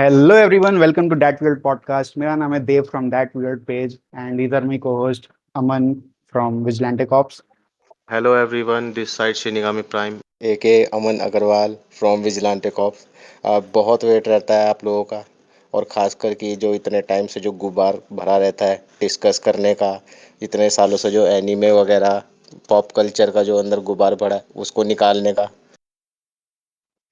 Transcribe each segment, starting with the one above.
Hello everyone, welcome to That Weird podcast. मेरा नाम है देव from That Weird page and these are my co-host Aman from Vigilante Cops. Hello everyone, this side Shinigami Prime aka Aman Agarwal from vigilante cops. बहुत wait रहता है आप लोगों का, और ख़ासकर कि जो इतने टाइम से जो गुबार भरा रहता है डिस्कस करने का, इतने सालों से जो एनीमे वगैरह पॉप कल्चर का जो अंदर गुबार भरा है उसको निकालने का।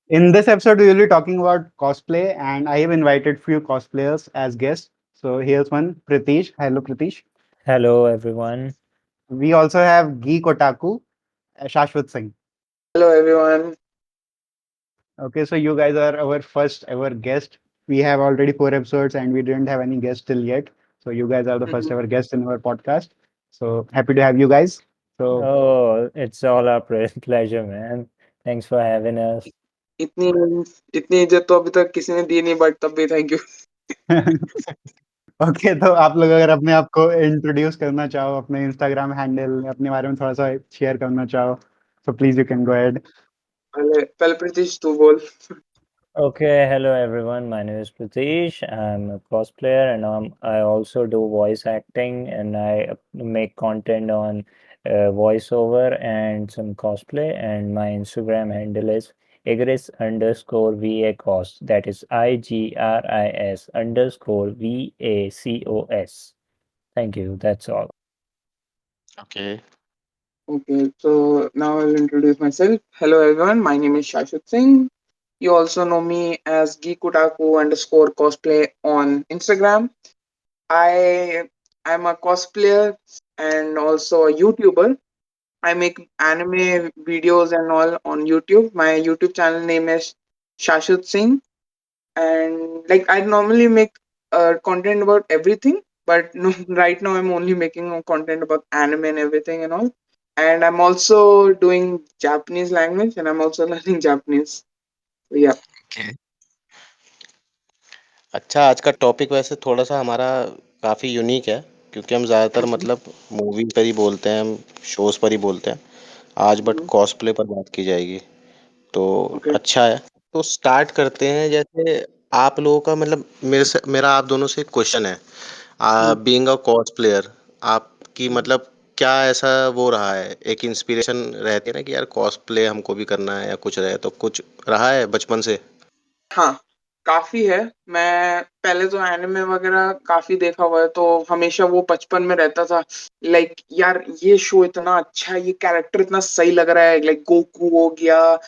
In this episode, we will be talking about cosplay and I have invited few cosplayers as guests. So here's one, Pritish. Hello Pritish. Hello, everyone. We also have Geek Otaku, Shashwat Singh. Hello everyone. Okay, so you guys are our first ever guest. We have already 4 episodes and we didn't have any guests till yet. So you guys are the first Mhm. ever guests in our podcast. So happy to have you guys. So Oh, it's all our pleasure, man. Thanks for having us. इतनी इतनी इज्जत तो अभी तक किसी ने दी नहीं, but तब भी थैंक यू। ओके, तो आप लोग अगर अपने आप को इंट्रोड्यूस करना चाहो, अपने इंस्टाग्राम हैंडल अपने बारे में थोड़ा सा शेयर करना चाहो, so please you can go ahead. पहले पहले प्रीतिश तू बोल। Okay, hello, everyone. My name is Pratish. I'm a cosplayer and I also do voice acting and I make content on voiceover and some cosplay. And my Instagram handle is Igris_VACOS. That is IGRIS_VACOS. Thank you. That's all. Okay. Okay, so now I'll introduce myself. Hello everyone, my name is Shashwat Singh. You also know me as geekutaku_cosplay on Instagram. I'm a cosplayer and also a YouTuber. I make anime videos and all on YouTube. My YouTube channel name is Shashwat Singh, and like I normally make content about everything, but no, right now I'm only making content about anime and everything and all. And I'm also doing Japanese language, and I'm also learning Japanese. So yeah. Okay. अच्छा, आज का topic वैसे थोड़ा सा हमारा काफ़ी unique है, क्योंकि हम ज़्यादातर Mhm, मतलब मूवी पर ही बोलते हैं, हम शोज़ पर ही बोलते हैं। आज बट mhm. कॉस्प्ले पर बात की जाएगी, तो Okay. अच्छा है। तो स्टार्ट करते हैं। जैसे आप लोगों का मतलब मेरा आप दोनों से एक क्वेश्चन है। Mm. बीइंग अ कॉस्प्लेयर, आपकी Mm. मतलब क्या ऐसा वो रहा है, एक इंस्पिरेशन रहती है ना कि यार कॉस्प्ले हमको भी करना है या कुछ रहे, तो कुछ रहा है बचपन से? हाँ, काफ़ी है। मैं पहले तो एनिमे वगैरह काफ़ी देखा हुआ है, तो हमेशा वो बचपन में रहता था, लाइक यार ये शो इतना अच्छा है, ये कैरेक्टर इतना सही लग रहा है, लाइक गोकू हो गया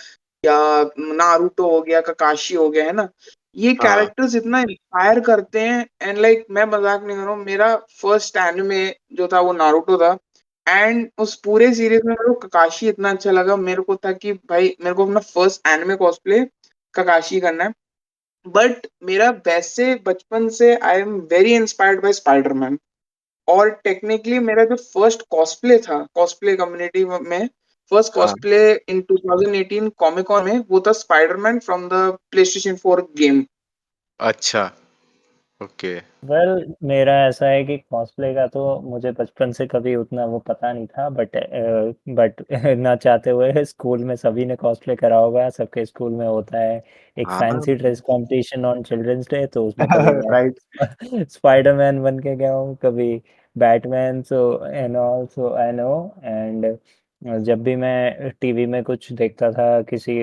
या नारुतो हो गया, ककाशी हो गया, है ना? ये हाँ। कैरेक्टर्स इतना इंस्पायर करते हैं, एंड लाइक मैं मज़ाक नहीं कर रहा हूँ, मेरा फर्स्ट एनिमे जो था वो नारुतो था। एंड उस पूरे सीरीज़ में मेरे को ककाशी इतना अच्छा लगा, मेरे को था कि भाई मेरे को अपना फर्स्ट एनिमे कॉस्प्ले ककाशी करना है। बट मेरा वैसे बचपन से आई am very inspired by Spiderman, और टेक्निकली मेरा जो फर्स्ट कॉस्प्ले था कॉस्प्ले कम्युनिटी में, फर्स्ट हाँ। कॉस्प्ले इन 2018 कॉमिक कॉन में, वो था Spiderman from the PlayStation 4 game. अच्छा। ओके। वेल मेरा ऐसा है कि कॉस्प्ले का तो मुझे बचपन से कभी उतना वो पता नहीं था, बट ना चाहते हुए स्कूल में सभी ने कॉस्प्ले करा होगा, सबके स्कूल में होता है एक हाँ। Fancy dress competition on children's day, तो उसमें कभी Right. मैं स्पाइडरमैन बन के गया हूँ, कभी Batman, so and also I know. And जब भी मैं टीवी में कुछ देखता था किसी,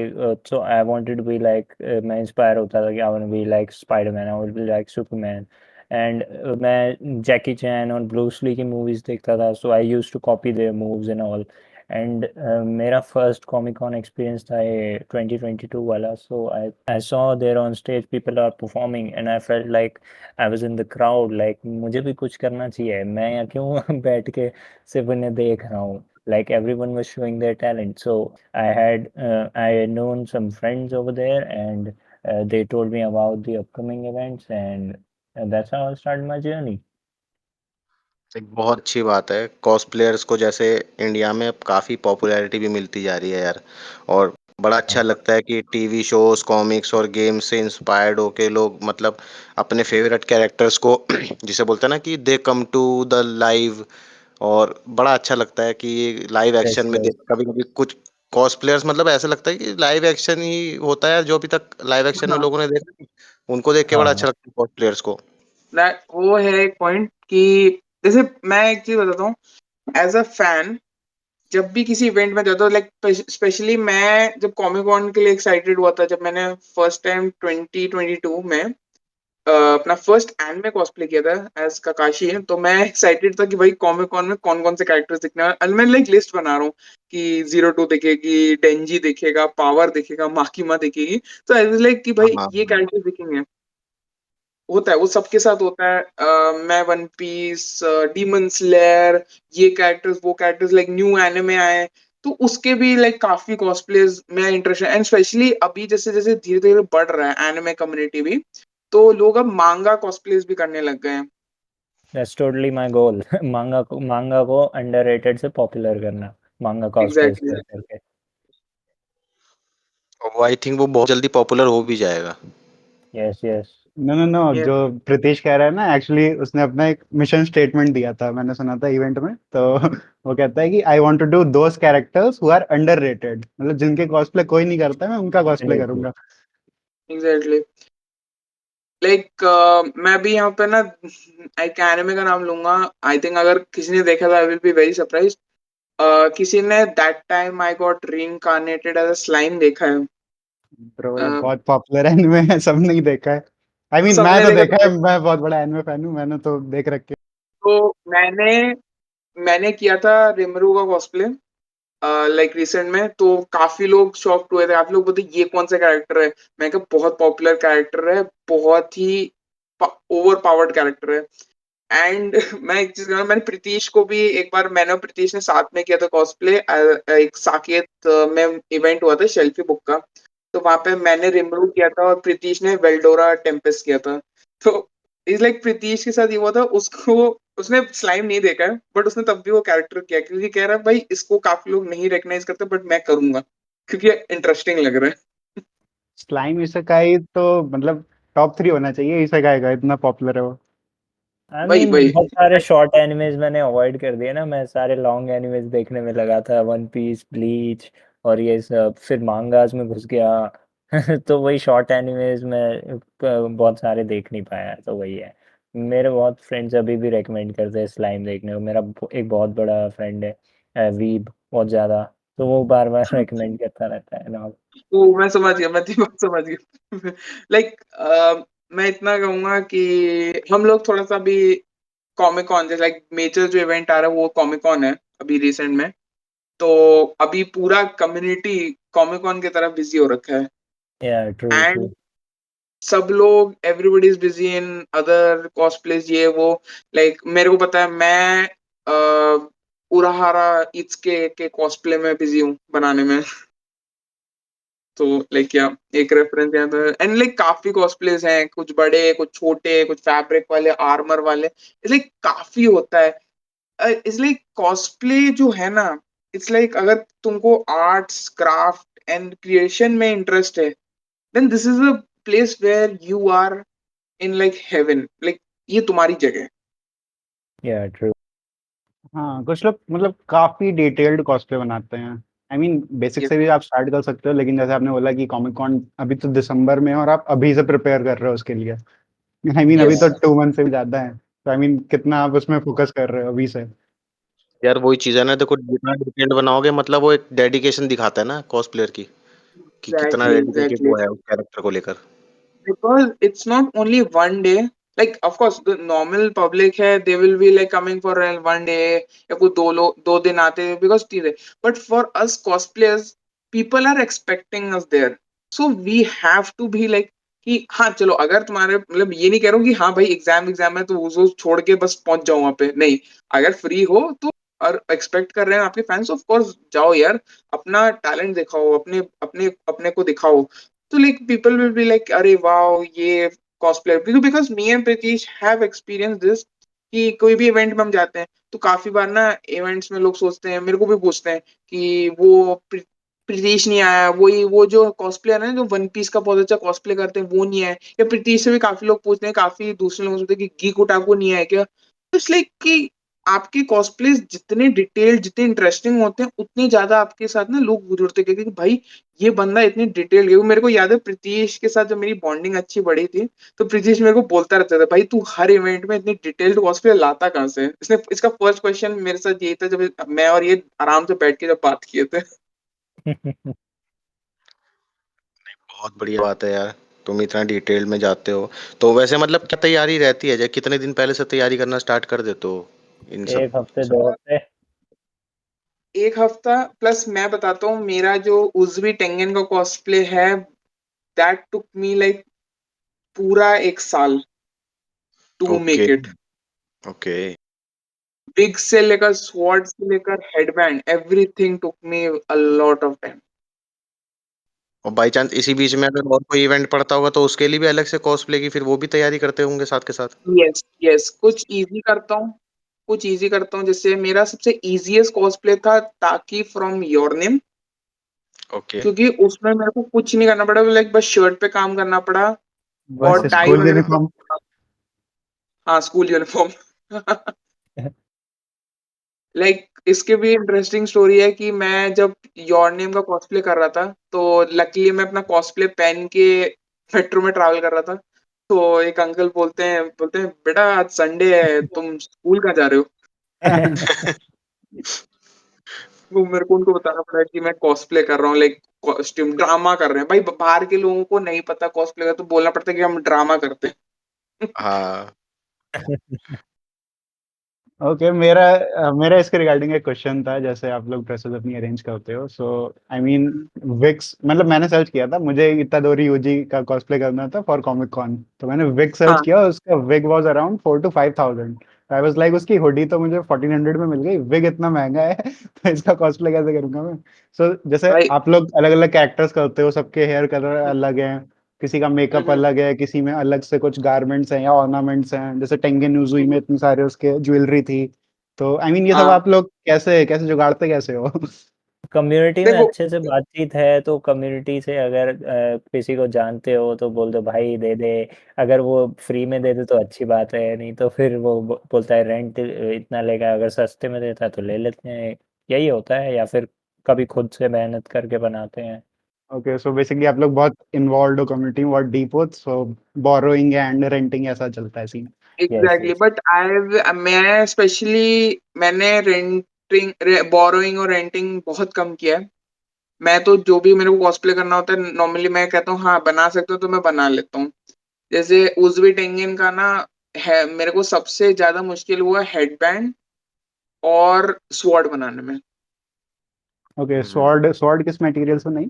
so I wanted to be like, मैं इंस्पायर होता था कि I want to be like Spiderman, I want to be like Superman. And मैं जैकी चैन और ब्रूस ली की मूवीज देखता था, so I used to copy their moves and all. And मेरा फर्स्ट कॉमिक कॉन एक्सपीरियंस था ये 2022 वाला, so I saw there on stage people are performing and I felt like I was in the crowd, like मुझे भी कुछ करना चाहिए, मैं यहाँ क्यों बैठ के सिर्फ उन्हें देख रहा हूँ, like everyone was showing their talent. So I had known some friends over there, and they told me about the upcoming events, and that's how I started my journey. एक बहुत अच्छी बात है कॉस्प्लेयर्स को, जैसे इंडिया में अब काफ़ी पॉपुलैरिटी भी मिलती जा रही है यार। और बड़ा अच्छा लगता है कि टीवी शोज़, कॉमिक्स और गेम्स से इंस्पायर्ड होके लोग मतलब अपने फेवरेट कैरेक्टर्स को जिसे बोलते हैं ना कि दे कम टू द लाइव। और बड़ा अच्छा लगता है कि लाइव Yes, एक्शन में yes. कभी कभी कुछ कॉस्प्लेयर्स मतलब ऐसा लगता है कि लाइव एक्शन ही होता है, जो अभी तक लाइव एक्शन में हाँ लोगों ने देखा, उनको देख के बड़ा हाँ अच्छा लगता है कॉस्प्लेयर्स को। वो है एक पॉइंट कि जैसे मैं एक चीज बताता हूँ, एज अ फैन जब भी किसी इवेंट में जाता हूँ, लाइक स्पेशली मैं जब कॉमिक कॉन के लिए एक्साइटेड हुआ था, जब मैंने फर्स्ट टाइम 2022 में अपना फर्स्ट एनिमे कॉस्प्ले किया था एज काकाशी, तो मैं एक्साइटेड था कि भाई कॉमिक कॉन में कौन कौन से कैरेक्टर्स दिखने वाले, और मैं लाइक लिस्ट बना रहा हूँ कि जीरो टू दिखेगी, डेंजी दिखेगा, पावर दिखेगा, माकिमा दिखेगी। तो आई वाज लाइक कि भाई हाँ, ये कैरेक्टर्स दिखेंगे। होता है, वो सबके साथ होता है। मैं वन पीस, डीमन स्लेयर, ये कैरेक्टर्स वो कैरेक्टर्स लाइक न्यू एनिमे आए, तो उसके भी लाइक काफी कॉस्प्लेज में इंटरेस्ट है। एंड स्पेशली अभी जैसे जैसे धीरे धीरे बढ़ रहा है एनिमे कम्युनिटी भी, तो लोग अब मांगा कॉस्प्लेज भी करने लग गए हैं। That's totally my goal. मांगा को अंडररेटेड से पॉपुलर करना, मांगा कॉस्प्लेस एग्जैक्टली। कर करके। और वो आई थिंक वो बहुत जल्दी पॉपुलर हो भी जाएगा। Yes yes. No no no, ये जो प्रीतिश कह रहा है ना, एक्चुअली उसने अपना एक मिशन स्टेटमेंट दिया था, मैंने सुना था इवेंट में। तो वो कहता है कि I want to do those characters who are underrated, मतलब जिनके कॉस्प्ले कोई नहीं करता, मैं उनका कॉस्प्ले एब्सोल्युटली। करूंगा। एग्जैक्टली। लाइक मैं भी यहाँ पे ना एक एनिमे का नाम लूंगा। आई थिंक अगर किसी ने देखा था I will be very surprise. किसी ने that time I got reincarnated as a slime देखा है? ब्रो ये अ, बहुत पॉपुलर एनिमे है, सबने ही देखा है। आई मीन मैं सबने तो देखा देखा है, था। मैं बहुत बड़ा एनिमे फैन हूँ, मैंने तो देख रखे। तो मैंने मैंने किया था रिमरू का कॉस्प्ले लाइक रिसेंट में, तो काफी लोग शॉक्ड हुए थे, काफी लोग बोलते ये कौन सा कैरेक्टर है। मैं कहा बहुत पॉपुलर कैरेक्टर है, बहुत ही ओवर पावर्ड कैरेक्टर है। एंड मैं एक चीज कहूँ, मैंने प्रीतीश को भी एक बार, मैंने और प्रीतीश ने साथ में किया था कॉस्प्ले, एक साकेत में इवेंट हुआ था शेल्फी बुक का। तो वहां पे मैंने रिमरू किया था और प्रीतीश ने वेल्डोरा टेम्पेस्ट किया था। तो इज लाइक प्रीतीश के साथ ये हुआ था, उसको उसने स्लाइम नहीं देखा है, बट उसने तब भी वो कैरेक्टर किया, क्योंकि कह रहा है भाई इसको काफी लोग नहीं रिकग्नाइज करते, बट मैं करूंगा क्योंकि इंटरेस्टिंग लग रहा है। स्लाइम इसेकाई तो मतलब टॉप 3 होना चाहिए इसेकाई का, इतना पॉपुलर है वो। आई वही मीन वही। बहुत सारे शॉर्ट एनिमेज मैंने अवॉइड कर दिए ना, मैं सारे लॉन्ग एनिमेज देखने में लगा था, वन पीस, ब्लीच और ये सब, फिर मांगास में घुस गया। तो वही शॉर्ट एनिमेज में बहुत सारे देख नहीं पाया, तो वही है। मेरे बहुत फ्रेंड्स अभी भी रेकमेंड करते हैं स्लाइम देखने को। मेरा एक बहुत बड़ा फ्रेंड है, वीब बहुत ज़्यादा, तो वो बार बार रेकमेंड करता रहता है ना। वो मैं समझ गया, मैं तेरी बात समझ गया। लाइक मैं इतना कहूंगा कि हम लोग थोड़ा सा भी कॉमिक कॉन, जैसे लाइक मेजर जो इवेंट आ रहा है वो कॉमिक कॉन है अभी रिसेंट में, तो अभी पूरा कम्युनिटी कॉमिक कॉन की तरफ बिजी हो रखा है। या ट्रू ट्रू। एंड सब लोग, everybody is busy in other cosplays, ये वो। लाइक मेरे को पता है, मैं उराहारा इत्सुके के कॉस्प्ले में बिजी हूँ बनाने में। तो लाइक या एक रेफरेंस यहाँ पे, एंड लाइक काफी कॉस्प्लेज हैं, कुछ बड़े, कुछ छोटे, कुछ फैब्रिक वाले, आर्मर वाले, लाइक काफी होता है। इट्स लाइक कॉस्प्ले जो है ना, इट्स लाइक अगर तुमको आर्ट्स क्राफ्ट एंड क्रिएशन में इंटरेस्ट है, then this is a place where you are in like heaven, like ये तुम्हारी जगह है। या ट्रू। हाँ, कुछ लोग मतलब काफी डिटेल्ड कॉस्प्ले बनाते हैं। I mean basic Yes. से भी आप स्टार्ट कर सकते हो, लेकिन जैसे आपने बोला कि कॉमिक कॉन अभी तो दिसंबर में है और आप अभी से प्रिपेयर कर रहे हो उसके लिए। आई मीन अभी Yes. तो 2 मंथ से भी ज्यादा है, तो आई मीन कितना आप उसमें फोकस कर रहे हो अभी से। यार वही चीज़ है ना, देखो जितना डिटेल्ड बनाओगे मतलब वो एक डेडिकेशन दिखाता है ना कॉस्प्लेयर की, कि कितना Exactly, डेडिकेटेड exactly. वो है उस कैरेक्टर को लेकर। Because it's not only one day. Like of course the normal public है, they will be like coming for one day या कोई 2 दिन आते हैं because ठीक है, but for us cosplayers people are expecting us there, so we have to be like कि हाँ चलो, अगर तुम्हारे मतलब ये नहीं कह रहा हूँ कि हाँ भाई एग्जाम है तो वो छोड़ के बस पहुंच जाओ वहां पे, नहीं। अगर फ्री हो तो और एक्सपेक्ट कर रहे हैं आपके फैंस, ऑफ कोर्स जाओ यार, अपना टैलेंट दिखाओ, अपने अपने अपने को दिखाओ। तो like people will be like अरे वाओ ये cosplay, because me and Pritish have experience this कि कोई भी इवेंट में हम जाते हैं तो काफी बार ना इवेंट्स में लोग सोचते हैं, मेरे को भी पूछते हैं कि वो प्रीतीश नहीं आया, वो जो कॉस्प्लेयर है जो वन पीस का बहुत अच्छा कॉस्प्ले करते हैं वो नहीं आया, या प्रीतीश से भी काफी लोग पूछते हैं, काफी दूसरे लोग सोचते हैं कि गीक ओटाकू नहीं आया क्या। तो इट्स लाइक कि आपके कॉस्प्लेस जितने डिटेल्ड, जितने इंटरेस्टिंग होते हैं, उतने ज्यादा आपके साथ ना लोग जुड़ते हैं, क्योंकि भाई ये बंदा इतनी डिटेल है। मेरे को याद है प्रीतिश के साथ जब मेरी बॉन्डिंग अच्छी बढ़ी थी, तो प्रीतिश मेरे को बोलता रहता था, भाई तू हर इवेंट में इतनी डिटेल्ड कॉस्प्ले लाता कहाँ से है?" इसने इसका फर्स्ट क्वेश्चन मेरे साथ यही था, जब मैं और ये आराम से बैठ के जब बात किए थे। बहुत बढ़िया बात है यार, तुम इतना डिटेल में जाते हो। तो वैसे मतलब क्या तैयारी रहती है, कितने दिन पहले से तैयारी करना स्टार्ट कर देते हो इन सब? 1 हफ्ते 2 हफ्ते। 1 हफ्ता प्लस। मैं बताता हूँ, मेरा जो उज़वी टेंगन का कॉस्प्ले है, दैट टुक मी लाइक पूरा 1 साल to okay, make it. Okay. Wig से लेकर, स्वॉर्ड से लेकर, headband, everything took me a lot of time. और बाई चांस इसी बीच में अगर और कोई इवेंट पड़ता होगा तो उसके लिए भी अलग से कॉस्प्ले की फिर वो भी तैयारी करते होंगे साथ के साथ? यस यस, कुछ इजी करता हूँ, कुछ इजी करता हूँ। जैसे मेरा सबसे इजीएस्ट कॉस्प्ले था ताकि फ्रॉम योर नेम, ओके। क्योंकि उसमें मेरे को कुछ नहीं करना पड़ा, लाइक बस शर्ट पे काम करना पड़ा बस और टाई स्कूल वगैरह यूनिफॉर्म। सब। हाँ, स्कूल यूनिफॉर्म। लाइक इसके भी इंटरेस्टिंग स्टोरी है कि मैं जब योर नेम का कॉस्प्ले कर रहा था, तो लकीली मैं अपना कॉस्प्ले पहन के मेट्रो में ट्रैवल कर रहा था। तो एक अंकल बोलते हैं बेटा आज संडे है, तुम स्कूल कहाँ जा रहे हो? वो मेरे को उनको बताना पड़ा कि मैं कॉस्प्ले कर रहा हूँ, लाइक कॉस्ट्यूम ड्रामा कर रहे हैं। भाई बाहर के लोगों को नहीं पता कॉस्प्ले का, तो बोलना पड़ता है कि हम ड्रामा करते हैं। हाँ। ओके, मेरा इसके रिगार्डिंग एक क्वेश्चन था। जैसे आप लोग ड्रेसेस अपनी अरेंज करते हो, सो आई मीन विक्स, मतलब मैंने सर्च किया था, मुझे इत्तादोरी यूजी का कॉस्प्ले करना था फॉर कॉमिक कॉन। तो मैंने विग सर्च हाँ किया, उसका wig was around 4 to 5 thousand। I was like उसकी हुडी तो मुझे 1400 में मिल गई, विग इतना महंगा है तो इसका कॉस्प्ले कैसे करूंगा मैं? सो जैसे भाई। आप लोग अलग अलग कैरेक्टर्स करते हो, सबके हेयर कलर अलग हैं, किसी का मेकअप हम्म, अलग है, किसी में अलग से कुछ गारमेंट्स हैं या ऑर्नामेंट्स हैं, जैसे टेंगन यूजुई में इतने सारे उसके ज्वेलरी थी। तो आई मीन ये सब हाँ आप लोग कैसे कैसे जुगाड़ते कैसे हो? कम्युनिटी में देखो, अच्छे से बातचीत है तो कम्युनिटी से अगर किसी को जानते हो तो बोल दो भाई दे दे। अगर वो फ्री में दे दे तो अच्छी बात है, नहीं तो फिर वो बोलता है रेंट इतना लेगा, अगर सस्ते में देता है तो ले लेते हैं। यही होता है, या फिर कभी खुद से मेहनत करके बनाते हैं। ओके, सो बेसिकली आप लोग बहुत इन्वॉल्व हो कम्युनिटी में, बहुत डीप हो, सो बोरोइंग एंड रेंटिंग ऐसा चलता है scene. Yes exactly. Yes. But मैं स्पेशली, मैंने रेंटिंग, बोरोइंग और रेंटिंग बहुत कम किया है। मैं तो जो भी मेरे को कॉस्प्ले करना होता है, नॉर्मली मैं कहता हूँ हाँ बना सकते हो तो मैं बना लेता हूँ। जैसे उज़वी टेंगन का ना है, मेरे को सबसे ज्यादा मुश्किल हुआ हेडबैंड और स्वॉर्ड बनाने में। ओके, हम्म। स्वॉर्ड स्वॉर्ड किस मटेरियल से नहीं?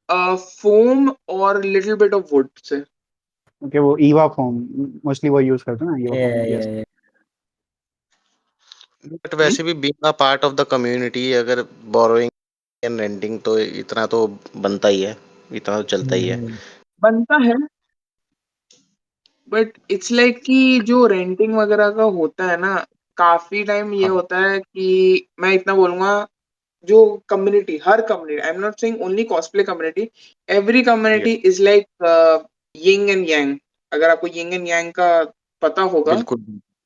फोम और little bit of would say. Okay, वो ईवा फॉर्म मोस्टली वो यूज करते हैं ना, ईवा ये फॉर्म, यस। ये बट हम्म? वैसे भी being a part of the community, अगर बोरोइंग एंड रेंटिंग तो इतना तो बनता ही है, इतना तो चलता ही है। हम्म, बनता है, बट इट्स लाइक कि जो रेंटिंग वगैरह का होता है ना, काफी टाइम ये हाँ। होता है कि मैं इतना बोलूंगा, जो कम्युनिटी, हर community, I am not saying only cosplay community, every ये community is like yin and yang. अगर आपको यिंग एंड यांग का पता होगा, बिल्कुल,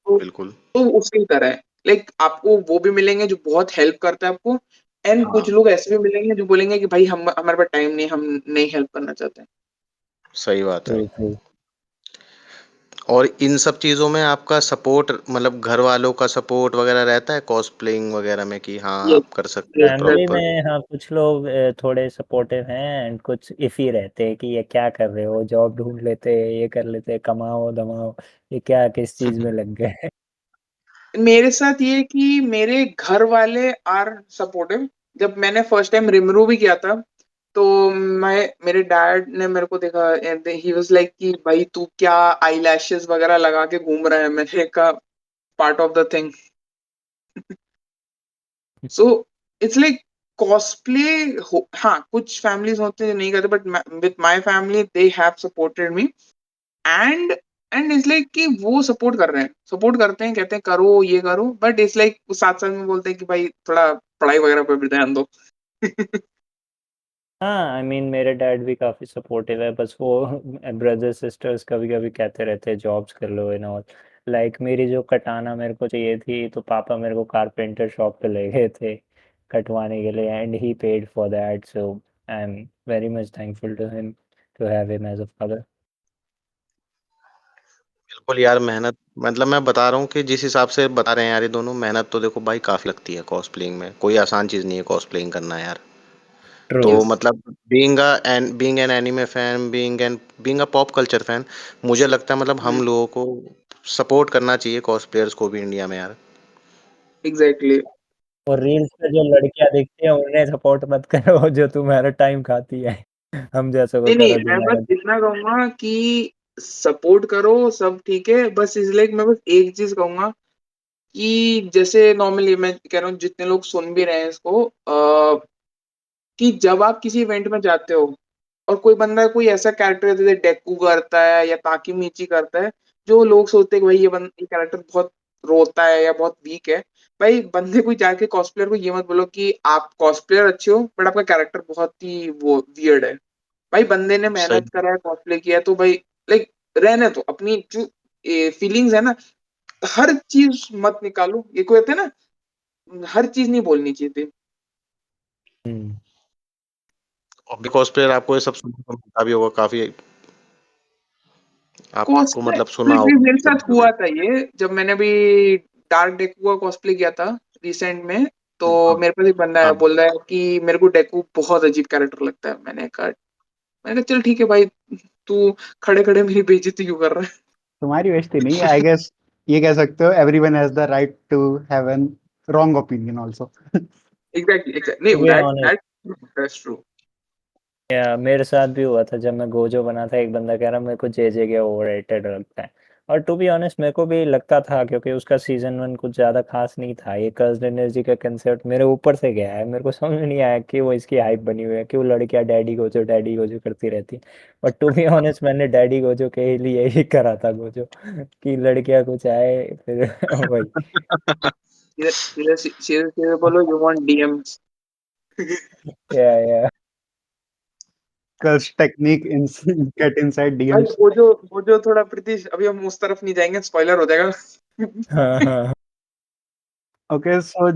तो बिल्कुल। उसी तरह है। लाइक आपको वो भी मिलेंगे जो बहुत हेल्प करता है आपको, एंड कुछ हाँ, लोग ऐसे भी मिलेंगे जो बोलेंगे कि भाई हम, हमारे पास टाइम नहीं, हम नहीं हेल्प करना चाहते। सही बात है। True true. और इन सब चीज़ों में आपका सपोर्ट, मतलब घर वालों का सपोर्ट वगैरह रहता है कॉस्प्लेइंग वगैरह में कि हाँ, यस आप कर सकते हो यस फैमिली प्रॉपर? में हाँ कुछ लोग थोड़े सपोर्टिव हैं एंड कुछ इफी रहते हैं कि ये क्या कर रहे हो, जॉब ढूंढ लेते, ये कर लेते, कमाओ दमाओ, ये क्या किस चीज में लग गए। मेरे साथ ये कि मेरे घर वाले आर सपोर्टिव। जब मैंने फर्स्ट टाइम रिमरू भी किया था, तो मैं, मेरे डैड ने मेरे को देखा एंड ही वाज लाइक कि भाई तू क्या आई लैशेस वगैरह लगा के घूम रहा है? मैंने कहा part of the thing. So it's like cosplay. हाँ, कुछ फैमिलीज होते हैं जो नहीं करते, but with my family they have supported me. And and it's like कि वो सपोर्ट कर रहे हैं, सपोर्ट करते हैं, कहते हैं करो ये करो, बट इट्स लाइक साथ साथ में बोलते हैं कि भाई थोड़ा पढ़ाई वगैरह पे भी ध्यान दो। हाँ आई मीन मेरे डैड भी काफी सपोर्टिव है, बस वो ब्रदर सिस्टर्स कभी कभी कहते रहते हैं जॉब्स कर लो एंड ऑल। लाइक मेरी जो कटाना मेरे को चाहिए थी, तो पापा मेरे को कारपेंटर शॉप पे ले गए थे कटवाने के लिए, and he paid for that, so I am very much thankful to him to have him as a father. बिल्कुल यार, मेहनत मतलब मैं बता रहा हूँ कि जिस हिसाब से बता रहे हैं यार ये दोनों, मेहनत तो देखो भाई काफी लगती है कॉस्प्लेइंग में, कोई आसान चीज नहीं है कॉस्प्लेइंग करना यार। ट्रू। तो यस। मतलब being an anime fan, being a pop culture fan, मुझे लगता है मतलब हम लोगों को सपोर्ट करना चाहिए कॉस्प्लेयर्स को भी इंडिया में यार। एग्जैक्टली। और रील्स पे जो लड़कियां दिखती हैं उन्हें सपोर्ट मत करो जो तुम्हारा टाइम खाती है। हम जैसे को नहीं नहीं, करो जो मैं बस मेहनत। इतना कहूंगा कि सपोर्ट करो, सब ठीक है, बस इसलिए मैं बस एक चीज कहूंगा कि जैसे नॉर्मली मैं कह रहा हूँ जितने लोग सुन भी रहे हैं इसको, कि जब आप किसी इवेंट में जाते हो और कोई बंदा कोई ऐसा कैरेक्टर जैसे डेकू करता है या ताकी मीची करता है, जो लोग सोचते हैं कि भाई ये कैरेक्टर बहुत रोता है या बहुत वीक है, भाई बंदे को जाके कॉस्प्लेयर को ये मत बोलो कि आप कॉस्प्लेयर अच्छे हो बट आपका कैरेक्टर बहुत ही वो वियर्ड है। भाई बंदे ने सही। मेहनत करा है, कॉस्प्ले किया है, तो भाई लाइक रहने तो अपनी जो फीलिंग्स है ना, हर चीज मत निकालो, ये कहते हैं ना, हर चीज नहीं बोलनी चाहिए थी। हम्म। और भी कॉस्प्लेयर आपको ये सब सुनने को मिलता भी होगा काफी, आपको कॉस्प्ले मतलब सुना होगा मेरे साथ कभी हुआ कभी। था ये, जब मैंने भी डार्क डेकू का कॉस्प्ले किया था रिसेंट में, तो हाँ मेरे पास एक बंदा है, हाँ। बोल रहा है कि मेरे को डेकू बहुत अजीब कैरेक्टर लगता है। मैंने कहा चल ठीक है भाई, तू खड़े खड़े मेरी बेइज्जती क्यों कर रहा है? तुम्हारी बेइज्जती नहीं, आई गेस ये कह सकते हो everyone has the right to have an wrong opinion also. Exactly exactly, to नहीं, be that honest, that's true. या मेरे साथ भी हुआ था जब मैं गोजो बना था, एक बंदा कह रहा मेरे को जे के ओवररेटेड लगता है। और टू बी ऑनेस्ट मेरे को भी लगता था, क्योंकि उसका सीजन 1 कुछ ज़्यादा खास नहीं था। ये कर्स्ड एनर्जी का कंसेप्ट मेरे ऊपर से गया है, मेरे को समझ में नहीं आया कि वो इसकी हाइप बनी हुई है कि वो लड़कियां डैडी गोजो करती रहती। बट टू बी ऑनेस्ट मैंने डैडी गोजो के लिए ही करा था गोजो कि लड़कियां कुछ आए फिर वही। सीधे सीधे सीधे सीधे बोलो, यू वांट डीएम्स। या curse technique in get inside भाई डीएम्स। वो जो थोड़ा प्रीतिश, अभी हम उस तरफ नहीं जाएंगे, स्पॉइलर हो जाएगा। हाँ हाँ ओके, सो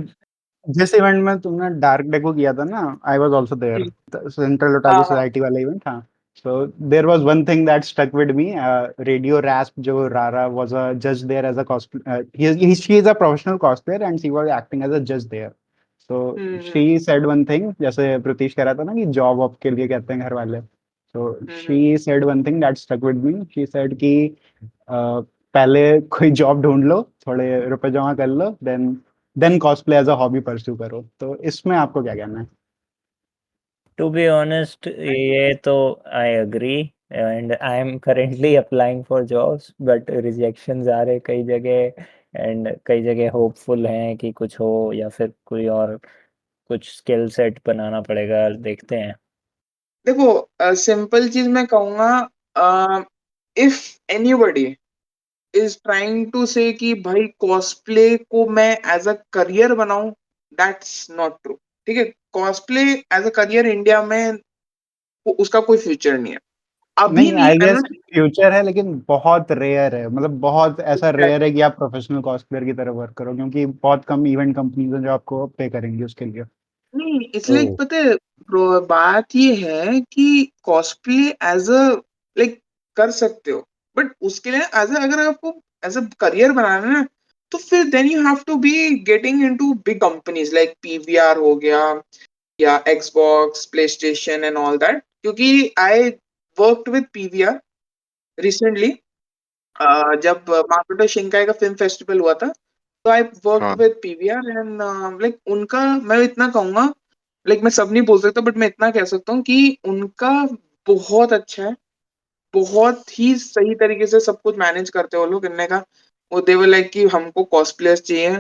जिस इवेंट में तुमने डार्क डेको किया था ना, I was also there, central हाँ ओटागो हाँ। सोसाइटी वाला इवेंट। हाँ, so there was one thing that stuck with me. रेडियो रैस्प जो रारा वाज अ जज there as a cosplay, she is a professional cosplayer and she was acting as a जज there. So hmm she said one thing, जैसे प्रतीश कह रहा था ना कि जॉब वॉब के लिए कहते हैं घर वाले, so hmm she said one thing that stuck with me. She said कि पहले कोई जॉब ढूंढ लो, थोड़े रुपए जमा कर लो, then cosplay as a hobby pursue करो। तो इसमें आपको क्या कहना है? टू बी ऑनेस्ट ये तो I agree, and I am currently applying for jobs but rejections आ रहे कई जगह, एंड कई जगह होपफुल हैं कि कुछ हो, या फिर कोई और कुछ स्किल सेट बनाना पड़ेगा, देखते हैं। देखो, सिंपल चीज मैं कहूंगा, if anybody is trying to say कि भाई कॉस्प्ले को मैं एज अ करियर बनाऊं, दैट्स नॉट ट्रू। ठीक है, cosplay as a career India में उसका कोई फ्यूचर नहीं है, अभी नहीं, नहीं, I I am guess not. Future है, लेकिन बहुत रेयर है, मतलब बहुत ऐसा रेयर है कि आप प्रोफेशनल कॉस्प्लेयर की तरह वर्क करो, क्योंकि बहुत कम इवेंट कंपनीज हैं जो आपको पे करेंगी उसके लिए। नहीं, ट्रू। इसलिए पता है बात ये है कि कॉस्प्ले एज अ लाइक कर सकते हो, बट उसके लिए एज अगर आपको एज अ करियर बनाना है ना, तो फिर then you have to be getting into big companies like PVR हो गया, या Xbox, PlayStation and all that. क्योंकि I worked with PVR recently, जब माकोटो शिंकाई का फिल्म फेस्टिवल हुआ था, तो आई वर्कड हाँ विद पीवीआर एंड लाइक उनका, मैं इतना कहूंगा, लाइक मैं सब नहीं बोल सकता बट मैं इतना कह सकता हूँ कि उनका बहुत अच्छा है, बहुत ही सही तरीके से सब कुछ मैनेज करते हो लोग करने का। वो दे वर लाइक कि हमको कॉस्प्लेयर्स चाहिए,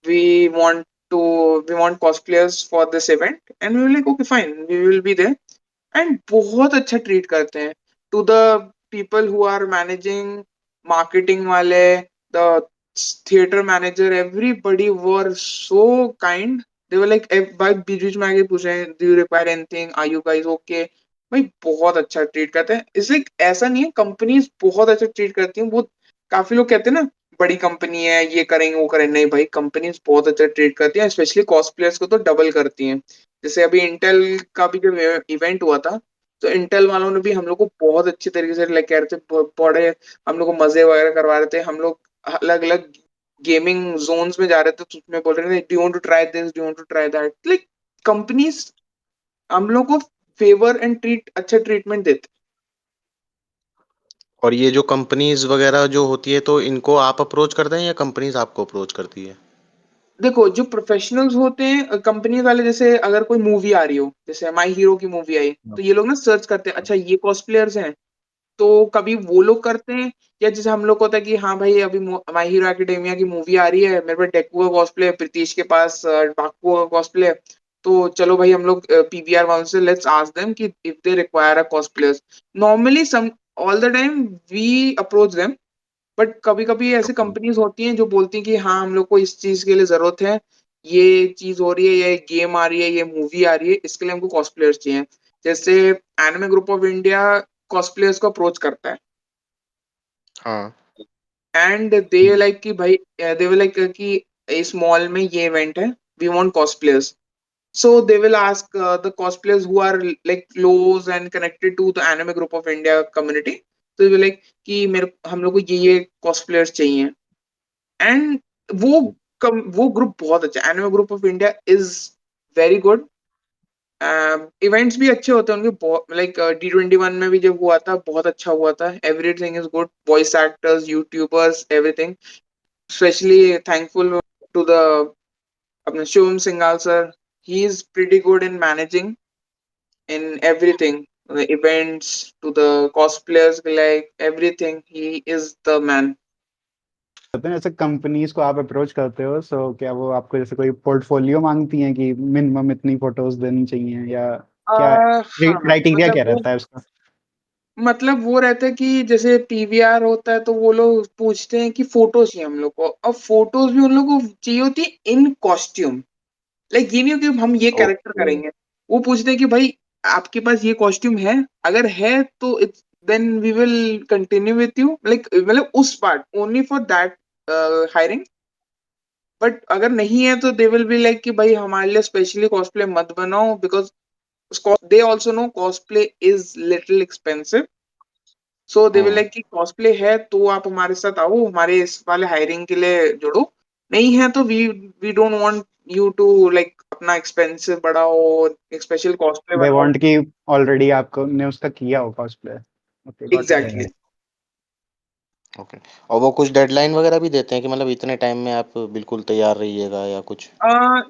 we want to we want cosplayers for this event, and we will like okay fine, we will be there, and बहुत अच्छा ट्रीट करते हैं। To the people who are managing, marketing वाले, the theatre manager, everybody were so kind. They were like भाई बीच बीच में आके पूछ रहे हैं, do you require anything, are you guys okay. भाई बहुत अच्छा ट्रीट करते हैं, इसलिए ऐसा नहीं है, कंपनीज बहुत अच्छा ट्रीट करती हैं। वो काफी लोग कहते हैं ना, बड़ी कंपनी है, ये करेंगे वो करेंगे, नहीं भाई, कंपनीज बहुत अच्छा ट्रीट करती है, स्पेशली कॉस्प्लेयर्स को तो डबल करती हैं। जैसे अभी इंटेल का भी जब इवेंट हुआ था, तो इंटेल वालों ने भी हम लोग को बहुत अच्छे तरीके से लेके आ रहे थे, बड़े हम लोग को मजे वगैरह करवा रहे थे। हम लोग अलग अलग गेमिंग जोन्स में जा रहे थे, तो उसमें बोल रहे थे do want to try this, do want to try that, like companies हम लोग को फेवर एंड ट्रीट अच्छा ट्रीटमेंट देते। और ये जो कंपनीज वगैरह जो होती है, तो इनको आप अप्रोच करते हैं या कंपनीज आपको अप्रोच करती है? देखो, जो प्रोफेशनल्स होते हैं कंपनी वाले, जैसे अगर कोई मूवी आ रही हो, जैसे माई हीरो की मूवी आई, तो ये लोग ना सर्च करते हैं, अच्छा ये कॉस्प्लेयर्स हैं, तो कभी वो लोग करते हैं, या जैसे हम लोग को होता है कि हाँ भाई अभी माई हीरो एकेडेमिया की मूवी आ रही है, मेरे पास डेकू का कॉस्प्ले है, प्रीतिश के पास डाकू का कॉस्प्ले है, तो चलो भाई हम लोग पीवीआर वालों से लेट्स आस्क देम कि if they require a cosplayers. Normally some all the time we approach them, but कभी कभी ऐसी ओके। कंपनीज होती हैं जो बोलती हैं कि हाँ हम लोग को इस चीज के लिए जरूरत है, ये चीज हो रही है, ये गेम आ रही है, ये मूवी आ रही है, इसके लिए हमको कॉस्प्लेयर्स चाहिए। जैसे एनिमे ग्रुप ऑफ इंडिया कॉस्प्लेयर्स को अप्रोच करता है, हाँ। एंड दे लाइक कि भाई दे विल लाइक कि इस मॉल में ये इवेंट है, we want cosplayers, so they will ask the cosplayers who are like close and connected to the anime group of India community, तो they will like कि मेरे हम लोग को ये cosplayers चाहिए, एंड वो वो ग्रुप बहुत अच्छा, anime group of India is very good. Events भी अच्छे होते हैं उनके, लाइक D21 में भी जब हुआ था बहुत अच्छा हुआ था, everything is good, voice actors, YouTubers, everything. Specially thankful to the अपने Shivam Singhal sir, he is pretty good in managing in everything, the events to the cosplayers, like everything, he is the man. होते हैं जैसे companies को आप approach करते हो, सो क्या वो आपको जैसे कोई पोर्टफोलियो मांगती हैं कि मिनिमम इतनी फोटोज देनी चाहिए, या क्या हाँ, क्राइटेरिया क्या रहता है उसका? मतलब वो रहता है कि जैसे पीवीआर होता है तो वो लोग पूछते हैं कि फोटोज चाहिए हम लोग को, अब फोटोज भी उन लोग को चाहिए होती है इन कॉस्ट्यूम, लाइक ये नहीं हो कि हम ये कैरेक्टर ओके। करेंगे। वो पूछते हैं कि भाई आपके पास ये कॉस्ट्यूम है, अगर है तो it's then we will continue with you, like मतलब उस part only for that hiring. But अगर नहीं है तो दे विल बी लाइक कि भाई हमारे लिए स्पेशली कॉस्प्ले मत बनाओ, because they also know cosplay is little expensive, so they will hmm. Like कि कॉस्प्ले है तो आप हमारे साथ आओ, हमारे इस वाले हायरिंग के लिए जुड़ो, नहीं है तो we don't want you to like अपना एक्सपेंसिव बढ़ाओ, एक स्पेशल कॉस्प्ले दे बनाओ। वांट कि ऑलरेडी आपको ने उसका किया हो cosplay. Okay, got it. Exactly. Okay. और वो कुछ डेडलाइन वगैरह भी देते हैं कि मतलब इतने टाइम में आप बिल्कुल तैयार रहिएगा या कुछ?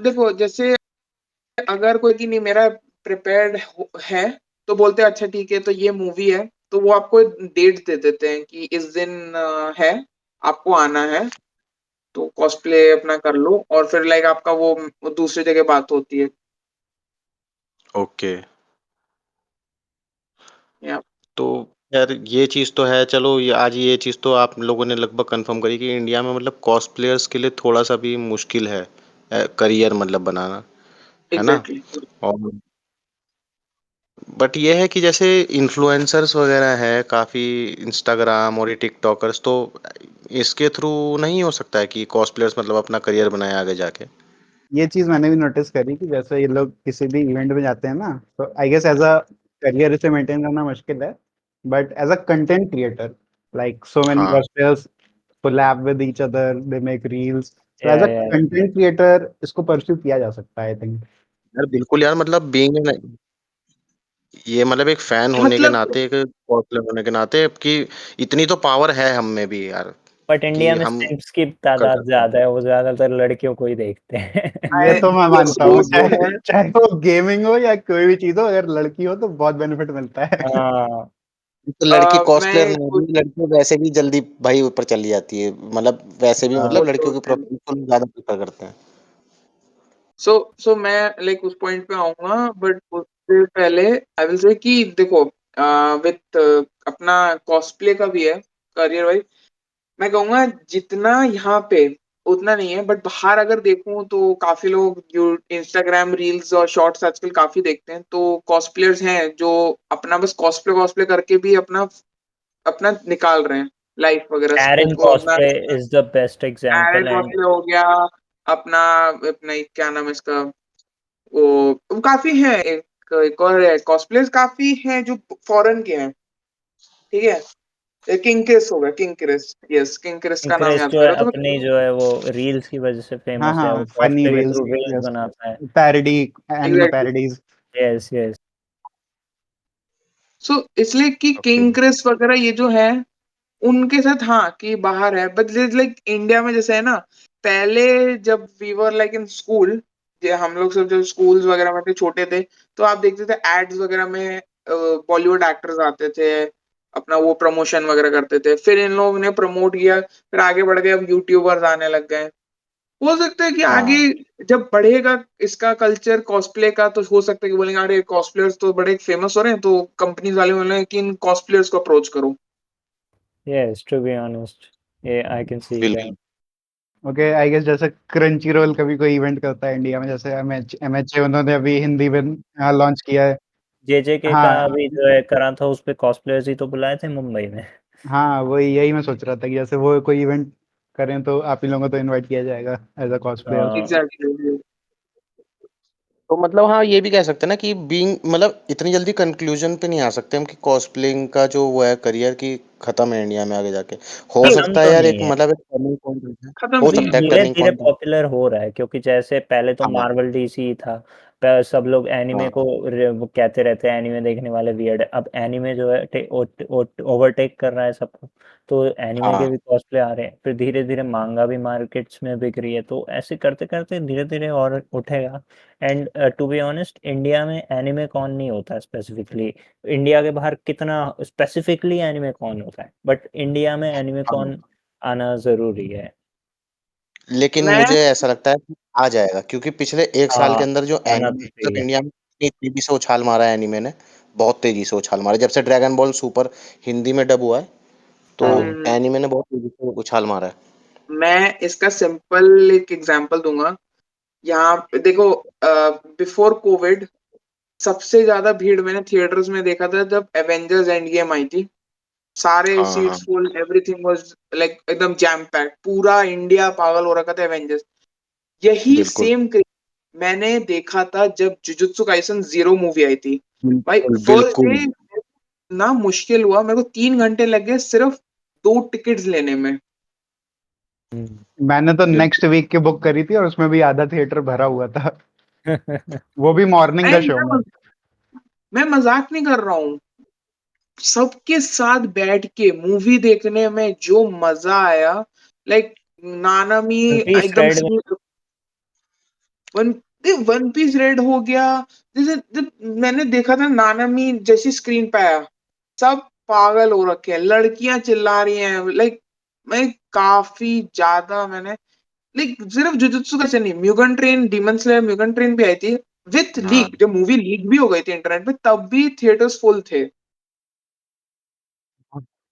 देखो, जैसे अगर कोई कि नहीं मेरा प्रिपेयर्ड है, तो बोलते हैं अच्छा ठीक है, तो ये मूवी है, तो वो आपको डेट दे देते हैं कि इस दिन है, आपको आना है, तो कॉस्प्ले अपना कर लो, और फिर लाइक आपका वो दूसरी जगह बात होती है। ओके। या तो यार ये चीज़ तो है, चलो ये आज ये चीज़ तो आप लोगों ने लगभग कंफर्म करी कि इंडिया में मतलब कॉस्प्लेयर्स के लिए थोड़ा-सा भी मुश्किल है करियर मतलब बनाना, है ना? एग्जैक्टली। और बट ये है कि जैसे इन्फ्लुएंसर्स वगैरह हैं काफ़ी, इंस्टाग्राम और ये टिकटॉकर्स, तो इसके थ्रू नहीं हो सकता है कि कॉस्प्लेयर्स मतलब अपना करियर बनाएँ आगे जाके? ये चीज मैंने भी नोटिस करी कि जैसे ये लोग किसी भी इवेंट में जाते हैं ना, तो I guess as a career इसे मेंटेन करना मुश्किल है, but as a content creator, like so many हाँ। cosplayers collab with each other, they make reels, so या as a या content creator इसको परस्यू किया जा सकता है आई थिंक। यार बिल्कुल यार, मतलब बीइंग एन, ये मतलब एक फैन होने के मतलब नाते, एक कॉस्प्लेयर होने के नाते कि इतनी तो पावर है हम में भी यार, बट इंडिया कि में हम सिम्प्स की कर तादाद सकते हैं। ज़्यादा है, वो ज़्यादातर लड़कियों को ही देखते हैं। ये तो मैं यस, मानता वो हूँ, तो चाहे है। चाहे वो गेमिंग हो या कोई भी चीज हो, अगर लड़की हो तो बहुत बेनिफिट मिलता है। हाँ, तो लड़की कॉस्प्लेयर मैं नहीं कुछ होगी, लड़की वैसे भी जल्दी भाई ऊपर चली जाती है, मतलब वैसे भी हाँ, मतलब वो लड़कियों तो के है। प्रोफाइल को ज्यादा प्रेफर करते हैं। सो मैं लाइक उस पॉइंट पे आऊंगा, बट उससे पहले आई विल से कि देखो, विथ अपना कॉस्प्ले का भी है करियर वाइज, मैं कहूंगा जितना यहाँ पे उतना नहीं है, बट बाहर अगर देखूं तो काफी लोग जो इंस्टाग्राम रील्स और शॉर्ट्स आजकल काफी देखते हैं, तो कॉस्प्लेयर्स हैं जो अपना बस कॉस्प्ले कॉस्प्ले करके भी अपना अपना निकाल रहे हैं, लाइफ वगैरह Aaron वो अपना cosplay is the best Eren example, and cosplay हो गया, अपना अपना क्या नाम है इसका, वो काफी है, एक और है कॉस्प्लेस काफी हैं जो फॉरेन के हैं, ठीक है। किंग क्रिस हो गया, King Chris, yes King Chris का नाम क्रिस याद जो कर है रहा था अपनी जो है वो रील्स की वजह से हाँ फेमस है, हाँ, वो फनी cosplay के रील्स, थ्रू रील्स यस, बनाता है। Parody, anime exactly. Parodies. Yes yes. So इसलिए कि ओके। किंग क्रिस वगैरह ये जो है उनके साथ, हाँ कि बाहर है, बट लाइक इंडिया में जैसे है ना, पहले जब we were like in school, ये हम लोग सब जब स्कूल्स वगैरह में थे, छोटे थे, तो आप देखते थे एड्स वगैरह में बॉलीवुड एक्टर्स आते थे, अपना वो प्रमोशन वगैरह करते थे, फिर इन लोगों ने प्रमोट किया, फिर आगे बढ़ गए, अब यूट्यूबर्स आने लग गए। हो सकता है कि आगे हाँ। जब बढ़ेगा इसका कल्चर कॉस्प्ले का, तो हो सकता है कि बोलेंगे अरे कॉस्प्लेयर्स तो बड़े फेमस हो रहे हैं, तो कंपनीज वाले बोलेंगे कि इन कॉस्प्लेयर्स को अप्रोच करो। Yes, to be honest, yeah, I can see that. बिल्कुल। ओके, आई गेस जैसे क्रंची रोल कभी कोई इवेंट करता है इंडिया में, जैसे एमएचए उन्होंने अभी हिंदी में लॉन्च किया है। JJK का हाँ अभी जो है करा था, उस पे कॉस्प्लेयर्स ही तो बुलाए थे मुंबई में। हाँ, वही यही मैं सोच रहा था कि जैसे वो कोई इवेंट करें तो आप ही लोगों को तो इनवाइट किया जाएगा एज अ कॉस्प्लेयर। हाँ एग्जैक्टली। तो मतलब हाँ, ये भी कह सकते हैं ना कि बीइंग मतलब इतनी जल्दी कंक्लूजन पे नहीं आ सकते हम कि कॉस्प्लेइंग का जो वो है करियर की खत्म है इंडिया में आगे जाके। हो खत्म सकता है तो यार, एक नहीं है, मतलब एक टर्निंग पॉइंट है। खत्म हो नहीं अभी सकता है। है एक धीरे टर्निंग धीरे पॉइंट हो। पॉपुलर हो रहा है, क्योंकि जैसे पहले तो हाँ, मार्वल डीसी था, सब लोग एनिमे हाँ, को वो कहते रहते हैं एनिमे देखने वाले वियर्ड है, अब एनिमे जो है ओवरटेक कर रहा है सबको, तो एनिमे के हाँ, भी कॉस्प्ले आ रहे हैं, फिर धीरे धीरे मांगा भी मार्केट्स में बिक रही है, तो ऐसे करते करते धीरे धीरे और उठेगा। And to be honest, India में एनिमे कौन नहीं होता स्पेसिफिकली, इंडिया के बाहर कितना स्पेसिफिकली एनिमे कौन होता है, बट इंडिया में एनिमे हाँ। कौन आना जरूरी है। लेकिन मैं मुझे ऐसा लगता है कि आ जाएगा, क्योंकि पिछले 1 साल हाँ, के अंदर जो आना एनीमे तो मतलब चाहिए। इंडिया में इतनी तेज़ी से उछाल मारा है एनीमे ने, बहुत तेज़ी से उछाल मारा है। जब से ड्रैगन बॉल सुपर हिंदी में डब हुआ है, तो हाँ, एनीमे ने बहुत तेज़ी से उछाल मारा है। मैं इसका सिंपल एक एग्जांपल दूंगा। यहाँ पे देखो, बिफोर कोविड सबसे ज्यादा भीड़ मैंने थिएटर्स में देखा था जब एवेंजर्स एंड गेम आई थी। सारे हाँ, हाँ, seats full, everything was like एकदम जैम पैक्ड, पूरा इंडिया पागल हो रखा था एवेंजर्स। यही बिल्कुल। सेम मैंने देखा था जब जुजुत्सु काइसन जीरो मूवी आई थी। भाई बिल्कुल, फर्स्ट बिल्कुल। डे ना मुश्किल हुआ, मेरे को 3 घंटे लग गए सिर्फ 2 टिकट्स लेने में। हुँ। मैंने तो बिल्कुल। नेक्स्ट वीक की बुक करी थी और उसमें भी आधा थिएटर भरा हुआ था, वो भी मॉर्निंग का एंड शो में। मैं मजाक नहीं कर रहा हूँ, सबके साथ बैठ के मूवी देखने में जो मजा आया, लाइक नानामी वन पीस एकदम रेड में वन वन पीस रेड हो गया। जैसे जब मैंने देखा था नानामी जैसी स्क्रीन पे आया, सब पागल हो रखे हैं, लड़कियां चिल्ला रही हैं, लाइक मैं काफी ज्यादा मैंने लाइक सिर्फ जुजुत्सु का नहीं, म्यूगन ट्रेन, डीमन स्लेयर म्यूगन ट्रेन भी आई थी विथ हाँ। लीक, जब मूवी लीक भी हो गई थी इंटरनेट पे, तब भी थिएटर्स फुल थे।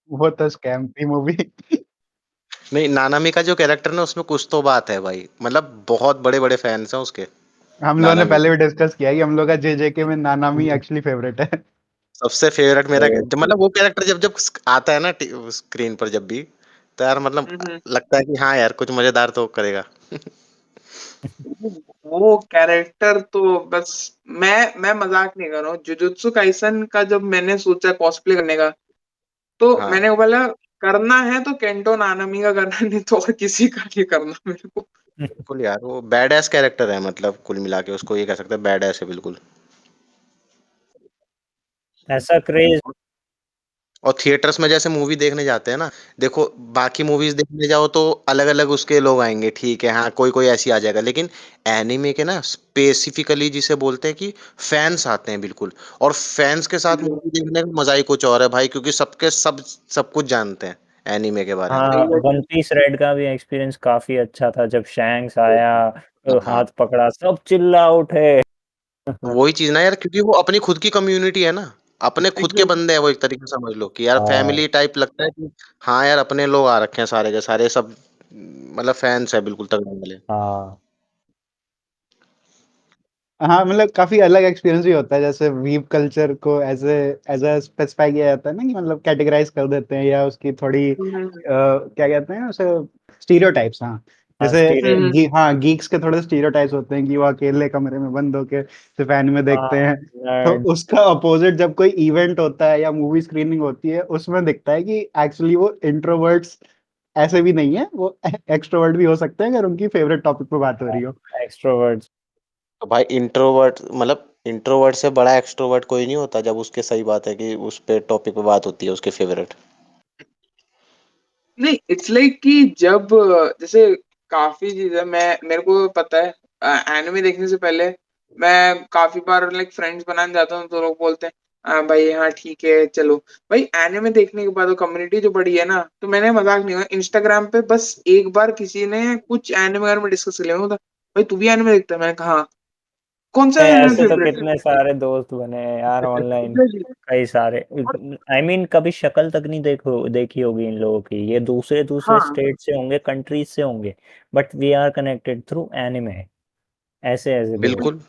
वो तो स्कैम थी मूवी। नहीं, नानामी का जो कैरेक्टर ना उसमें कुछ तो बात है भाई, मतलब बहुत बड़े-बड़े फैन्स हैं उसके, हम लोगों ने नानामी पहले के। भी डिस्कस किया कि हम लोग का जेजेके में नानामी एक्चुअली फेवरेट है। सबसे फेवरेट मेरा तो मतलब वो कैरेक्टर जब जब आता है ना स्क्रीन पर जब भी, तो यार मतलब हम्म। लगता है कि हाँ यार कुछ मजेदार तो करेगा। वो कैरेक्टर तो बस, मैं मजाक नहीं कर रहा हूँ, जुजुत्सु काइसन का जब मैंने सोचा कॉस्प्ले करने का, तो हाँ, मैंने बोला करना है तो केंटो नानामी का करना, नहीं तो और किसी का नहीं करना मेरे को। बिल्कुल यार वो बैड एस कैरेक्टर है, मतलब कुल मिला के उसको ये कह सकते हैं, बैड एस है बिल्कुल। ऐसा क्रेज़ और थिएटर्स में जैसे मूवी देखने जाते हैं ना, देखो बाकी मूवीज देखने जाओ तो अलग-अलग उसके लोग आएँगे, ठीक है, हाँ, कोई-कोई ऐसी आ जाएगा, लेकिन एनीमे के ना स्पेसिफिकली जिसे बोलते हैं कि फैन्स आते हैं बिल्कुल, और फैन्स के साथ मूवी देखने का मज़ा ही कुछ और है भाई, क्योंकि सबके सब कुछ जानते हैं एनीमे के बारे में। हाँ, वन पीस रेड का भी एक्सपीरियंस काफ़ी अच्छा था, जब शैंक्स आया, तो हाँ, हाथ पकड़ा, सब चिल्ला उठे। वही चीज़ ना यार, क्योंकि वो अपनी खुद की कम्युनिटी है ना, अपने खुद के एग्जैक्टली। बंदे हैं वो, एक तरीके से समझ लो कि यार हाँ, फैमिली टाइप लगता है कि हाँ यार अपने लोग आ रखे हैं सारे के सारे, सब मतलब फैन्स हैं बिल्कुल तगड़े वाले। हाँ। हाँ मतलब काफी अलग एक्सपीरियंस भी होता है, जैसे वीप कल्चर को एज अ स्पेसिफाई किया जाता है ना, कि मतलब कैटेगराइज कर देते हैं, या उसकी थोड़ी क्या कहते हैं उसे, स्टीरियोटाइप्स। हाँ जैसे स्टीरियो हाँ गीक्स के थोड़े स्टीरियोटाइप्स होते हैं कि वो अकेले कमरे में बंद होके सिर्फ एनिमे देखते हैं। तो नर्ड उसका अपोजिट जब कोई इवेंट होता है या मूवी स्क्रीनिंग होती है, उसमें दिखता है कि एक्चुअली वो इंट्रोवर्ट्स ऐसे भी नहीं है, वो एक्सट्रोवर्ट भी हो सकते हैं अगर उनकी फेवरेट टॉपिक पे बात हो रही हो। एक्सट्रोवर्ट्स। तो भाई इंट्रोवर्ट मतलब इंट्रोवर्ट से बड़ा एक्सट्रोवर्ट कोई नहीं होता जब उसके सही बात है कि उस पे टॉपिक पे बात होती है उसके फेवरेट। नहीं, इट्स लाइक कि जब जैसे काफी चीजें मैं मेरे को पता है, एनिमे देखने से पहले मैं काफी बार लाइक फ्रेंड्स बनाने जाता हूँ तो लोग बोलते हैं भाई हाँ ठीक है चलो। भाई एनिमे देखने के बाद वो कम्युनिटी जो बड़ी है ना, तो मैंने मजाक नहीं हुआ, इंस्टाग्राम पे बस एक बार किसी ने कुछ एनिमे वगैरह में डिस्कस कर लिया, मैं बोला भाई तू भी एनिमे देखता है? मैंने कहा हाँ। कौन सा एनिमे ऐसे तो फेवरेट कितने सारे दोस्त बने हैं यार ऑनलाइन, है? कई सारे। आई मीन कभी शक्ल तक नहीं देखी होगी इन लोगों की, ये दूसरे दूसरे हाँ स्टेट से होंगे, कंट्रीज से होंगे, but we are connected through anime. ऐसे ऐसे लोग। बिल्कुल।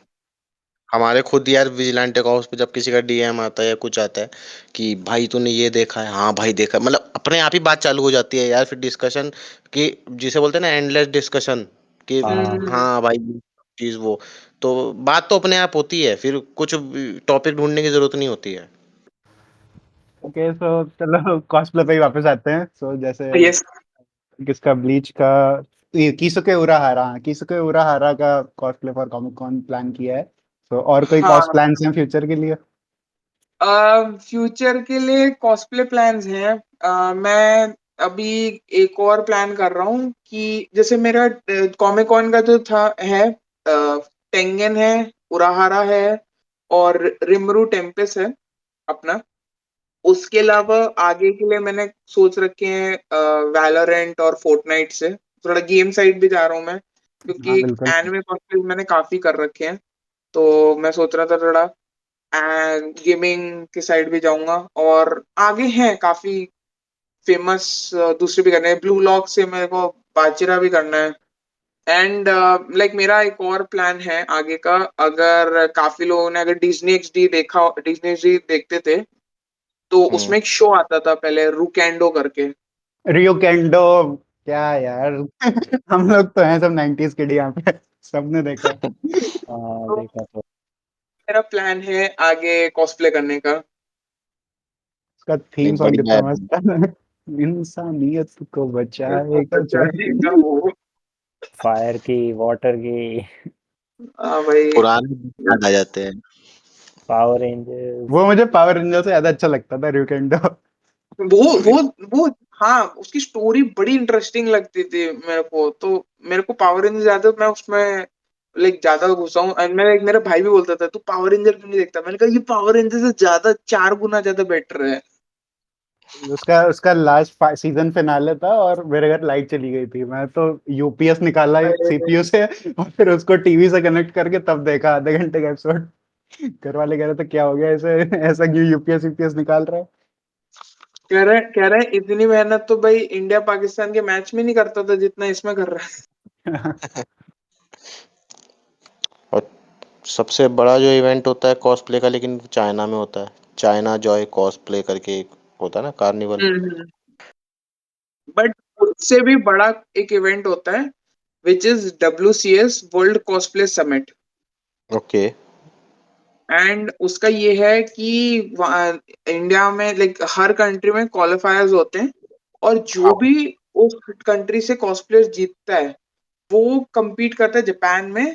हमारे खुद यार विजिलेंटे कॉप्स पे जब किसी का डीएम आता है या कुछ आता है कि भाई तूने ये देखा है, हाँ भाई देखा, मतलब अपने आप ही बात चालू हो जाती है यार, फिर डिस्कशन कि जिसे बोलते हैं ना एंडलेस डिस्कशन कि हाँ हम्म, हाँ भाई चीज वो, तो बात तो अपने आप होती है, फिर कुछ टॉपिक ढूंढने की जरूरत नहीं होती है। ओके सो चलो कॉस्प्ले पे ही वापस आते हैं। सो जैसे यस। किसका ब्लीच का, ये किसुके उराहारा, हाँ किसुके उराहारा का cosplay for comic con plan किया है। सो और कोई कॉस्ट हाँ, प्लान्स हैं फ्यूचर के लिए? फ्यूचर के लिए कॉस्प्ले प्लान्स हैं। मैं अभी एक और प्लान कर रहा हूँ कि जैसे मेरा कॉमिक कॉन का जो था है, टेंगन है, उराहारा है, और रिमरू टेम्पेस है अपना। उसके अलावा आगे के लिए मैंने सोच रखे हैं वैलोरेंट और फोर्टनाइट से थोड़ा गेम साइड भी जा रहा हूँ मैं, हाँ क्योंकि बिल्कुल। एनिमे कॉस्प्ले मैंने काफी कर रखे हैं। तो मैं सोच रहा था थोड़ा गेमिंग के साइड भी जाऊंगा, और आगे हैं काफी फेमस दूसरे भी करने हैं। ब्लू लॉक से मेरे को बाचिरा भी करना है। एंड लाइक मेरा एक और प्लान है आगे का, अगर काफी लोगों ने अगर डिज्नी एक्सडी देखा, डिज्नी एक्सडी देखते थे, तो हम्म। उसमें एक शो आता था पहले रुकेंडो करके। रियो कैंडो, क्या यार हम लोग तो हैं सब 90s किड यहाँ पे, सबने देखा है। हाँ तो देखा तो। मेरा प्लान है आगे कॉस्प्ले करने का। उसका नहीं थीम सॉन्ग बढ़िया कितना है। मस्त था। इंसानियत को बचाएगा जो। बचाएगा वो। फायर की, वाटर की, हाँ भाई। पुराने दिन याद आ जाते हैं। Power rangers. वो मुझे पावर रेंजर से ज्यादा अच्छा लगता था, रियो कैंडो। वो वो वो हाँ, उसकी स्टोरी बड़ी इंटरेस्टिंग लगती थी मेरे को तो। मेरे को पावर रेंजर ज्यादा, मैं उसमें लाइक ज्यादा घुसा हूँ। एंड मेरा भाई भी बोलता था तू पावर रेंजर क्यों नहीं देखता? मैंने कहा ये पावर रेंजर से ज्यादा 4 गुना ज्यादा बेटर है। उसका उसका लास्ट सीजन फिनाले था और मेरे घर लाइट चली गई थी, मैं तो यूपीएस निकाला सीपीयू से और फिर उसको टीवी से कनेक्ट करके तब देखा आधे घंटे का एपिसोड। घर वाले कह रहे थे क्या हो गया ऐसे, ऐसा क्यों यूपीएस यूपीएस निकाल रहा कह रहे इतनी मेहनत तो भाई इंडिया पाकिस्तान के मैच में नहीं करता था जितना इसमें कर रहा है। है। और सबसे बड़ा जो इवेंट होता है कॉस्प्ले का, लेकिन चाइना में होता है, चाइना जॉय कॉस्प्ले करके एक होता है ना कार्निवल। बट उससे भी बड़ा एक इवेंट होता है which is WCS world cosplay summit. Okay. And उसका ये है कि इंडिया में लाइक हर कंट्री में क्वालिफायर्स होते हैं, और जो हाँ। भी उस कंट्री से कॉस्प्लेयर जीतता है वो compete करता है जापान में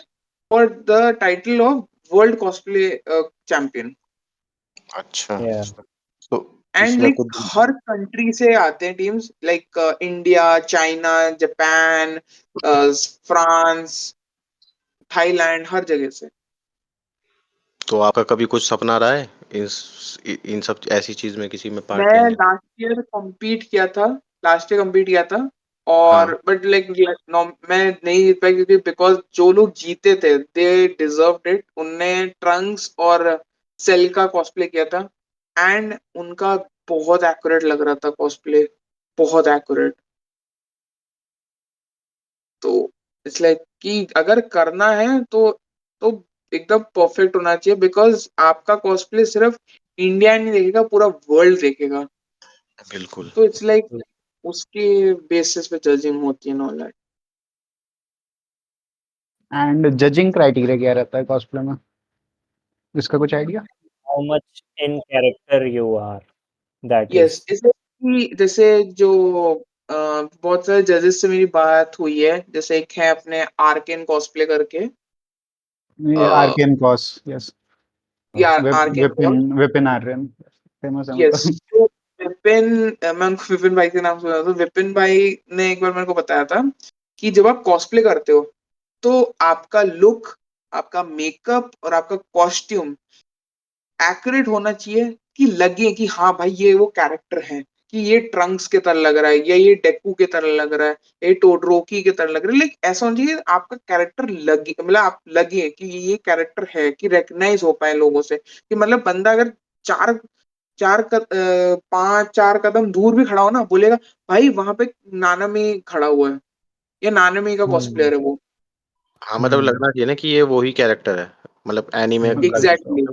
for the title of world cosplay champion. अच्छा। या तो एंड इसमें लाइक कुछ हर कंट्री से आते हैं teams, like India, China, Japan, France, Thailand, हर जगह से। तो आपका कभी कुछ सपना रहा है इन सब ऐसी चीज में किसी में पार्ट मैं लेने? लास्ट ईयर compete किया था, और हाँ। बट लाइक मैं नहीं जीत पाया क्योंकि बिकॉज जो लोग जीते थे दे डिजर्व्ड इट। उनने ट्रंक्स और सेल का कॉस्प्ले किया था, एंड उनका बहुत एक्यूरेट लग रहा था कॉस्प्ले, बहुत एक्यूरेट। तो इट्स लाइक कि अगर करना है तो एकदम परफेक्ट होना चाहिए, बिकॉज आपका कॉस्प्ले सिर्फ इंडिया नहीं देखेगा, पूरा वर्ल्ड देखेगा। बिल्कुल। तो इट्स लाइक उसके बेसिस पे जजिंग होती है, all that. And judging criteria क्या रहता है कॉस्प्ले में, इसका कुछ idea? How much in character you are, that yes, is. जैसे जो बहुत सारे जजेस से मेरी बात हुई है, जैसे एक है अपने आर्केन कॉस्प्ले करके, ये आर्केन कॉस, यस। या आर्केन विपिन विपिन आर्यन फेमस है यस। मतलब। तो विपिन, मैं उनको विपिन भाई के नाम से जानता हूँ। विपिन भाई ने एक बार मेरे को बताया था कि जब आप कॉस्प्ले करते हो तो आपका लुक, आपका मेकअप और आपका कॉस्ट्यूम एक्यूरेट होना चाहिए, कि लगे कि हाँ भाई ये वो कैरेक्टर है, कि ये ट्रंक्स की तरह लग रहा है, या ये डेकू की तरह लग रहा है, ये टोडरोकी की तरह लग रहा है। लाइक ऐसा होना चाहिए आपका कैरेक्टर लगे, मतलब आप लगे कि ये कैरेक्टर है, कि रिकग्नाइज हो पाए लोगों से, कि मतलब बंदा अगर चार पांच चार कदम दूर भी खड़ा हो ना, बोलेगा भाई वहां पे नानामी खड़ा हुआ है, या नानामी का कॉस्प्लेयर है वो। हाँ, मतलब लगना चाहिए ना कि ये वो ही कैरेक्टर है, मतलब एनीमे का जैसा। एग्जैक्टली।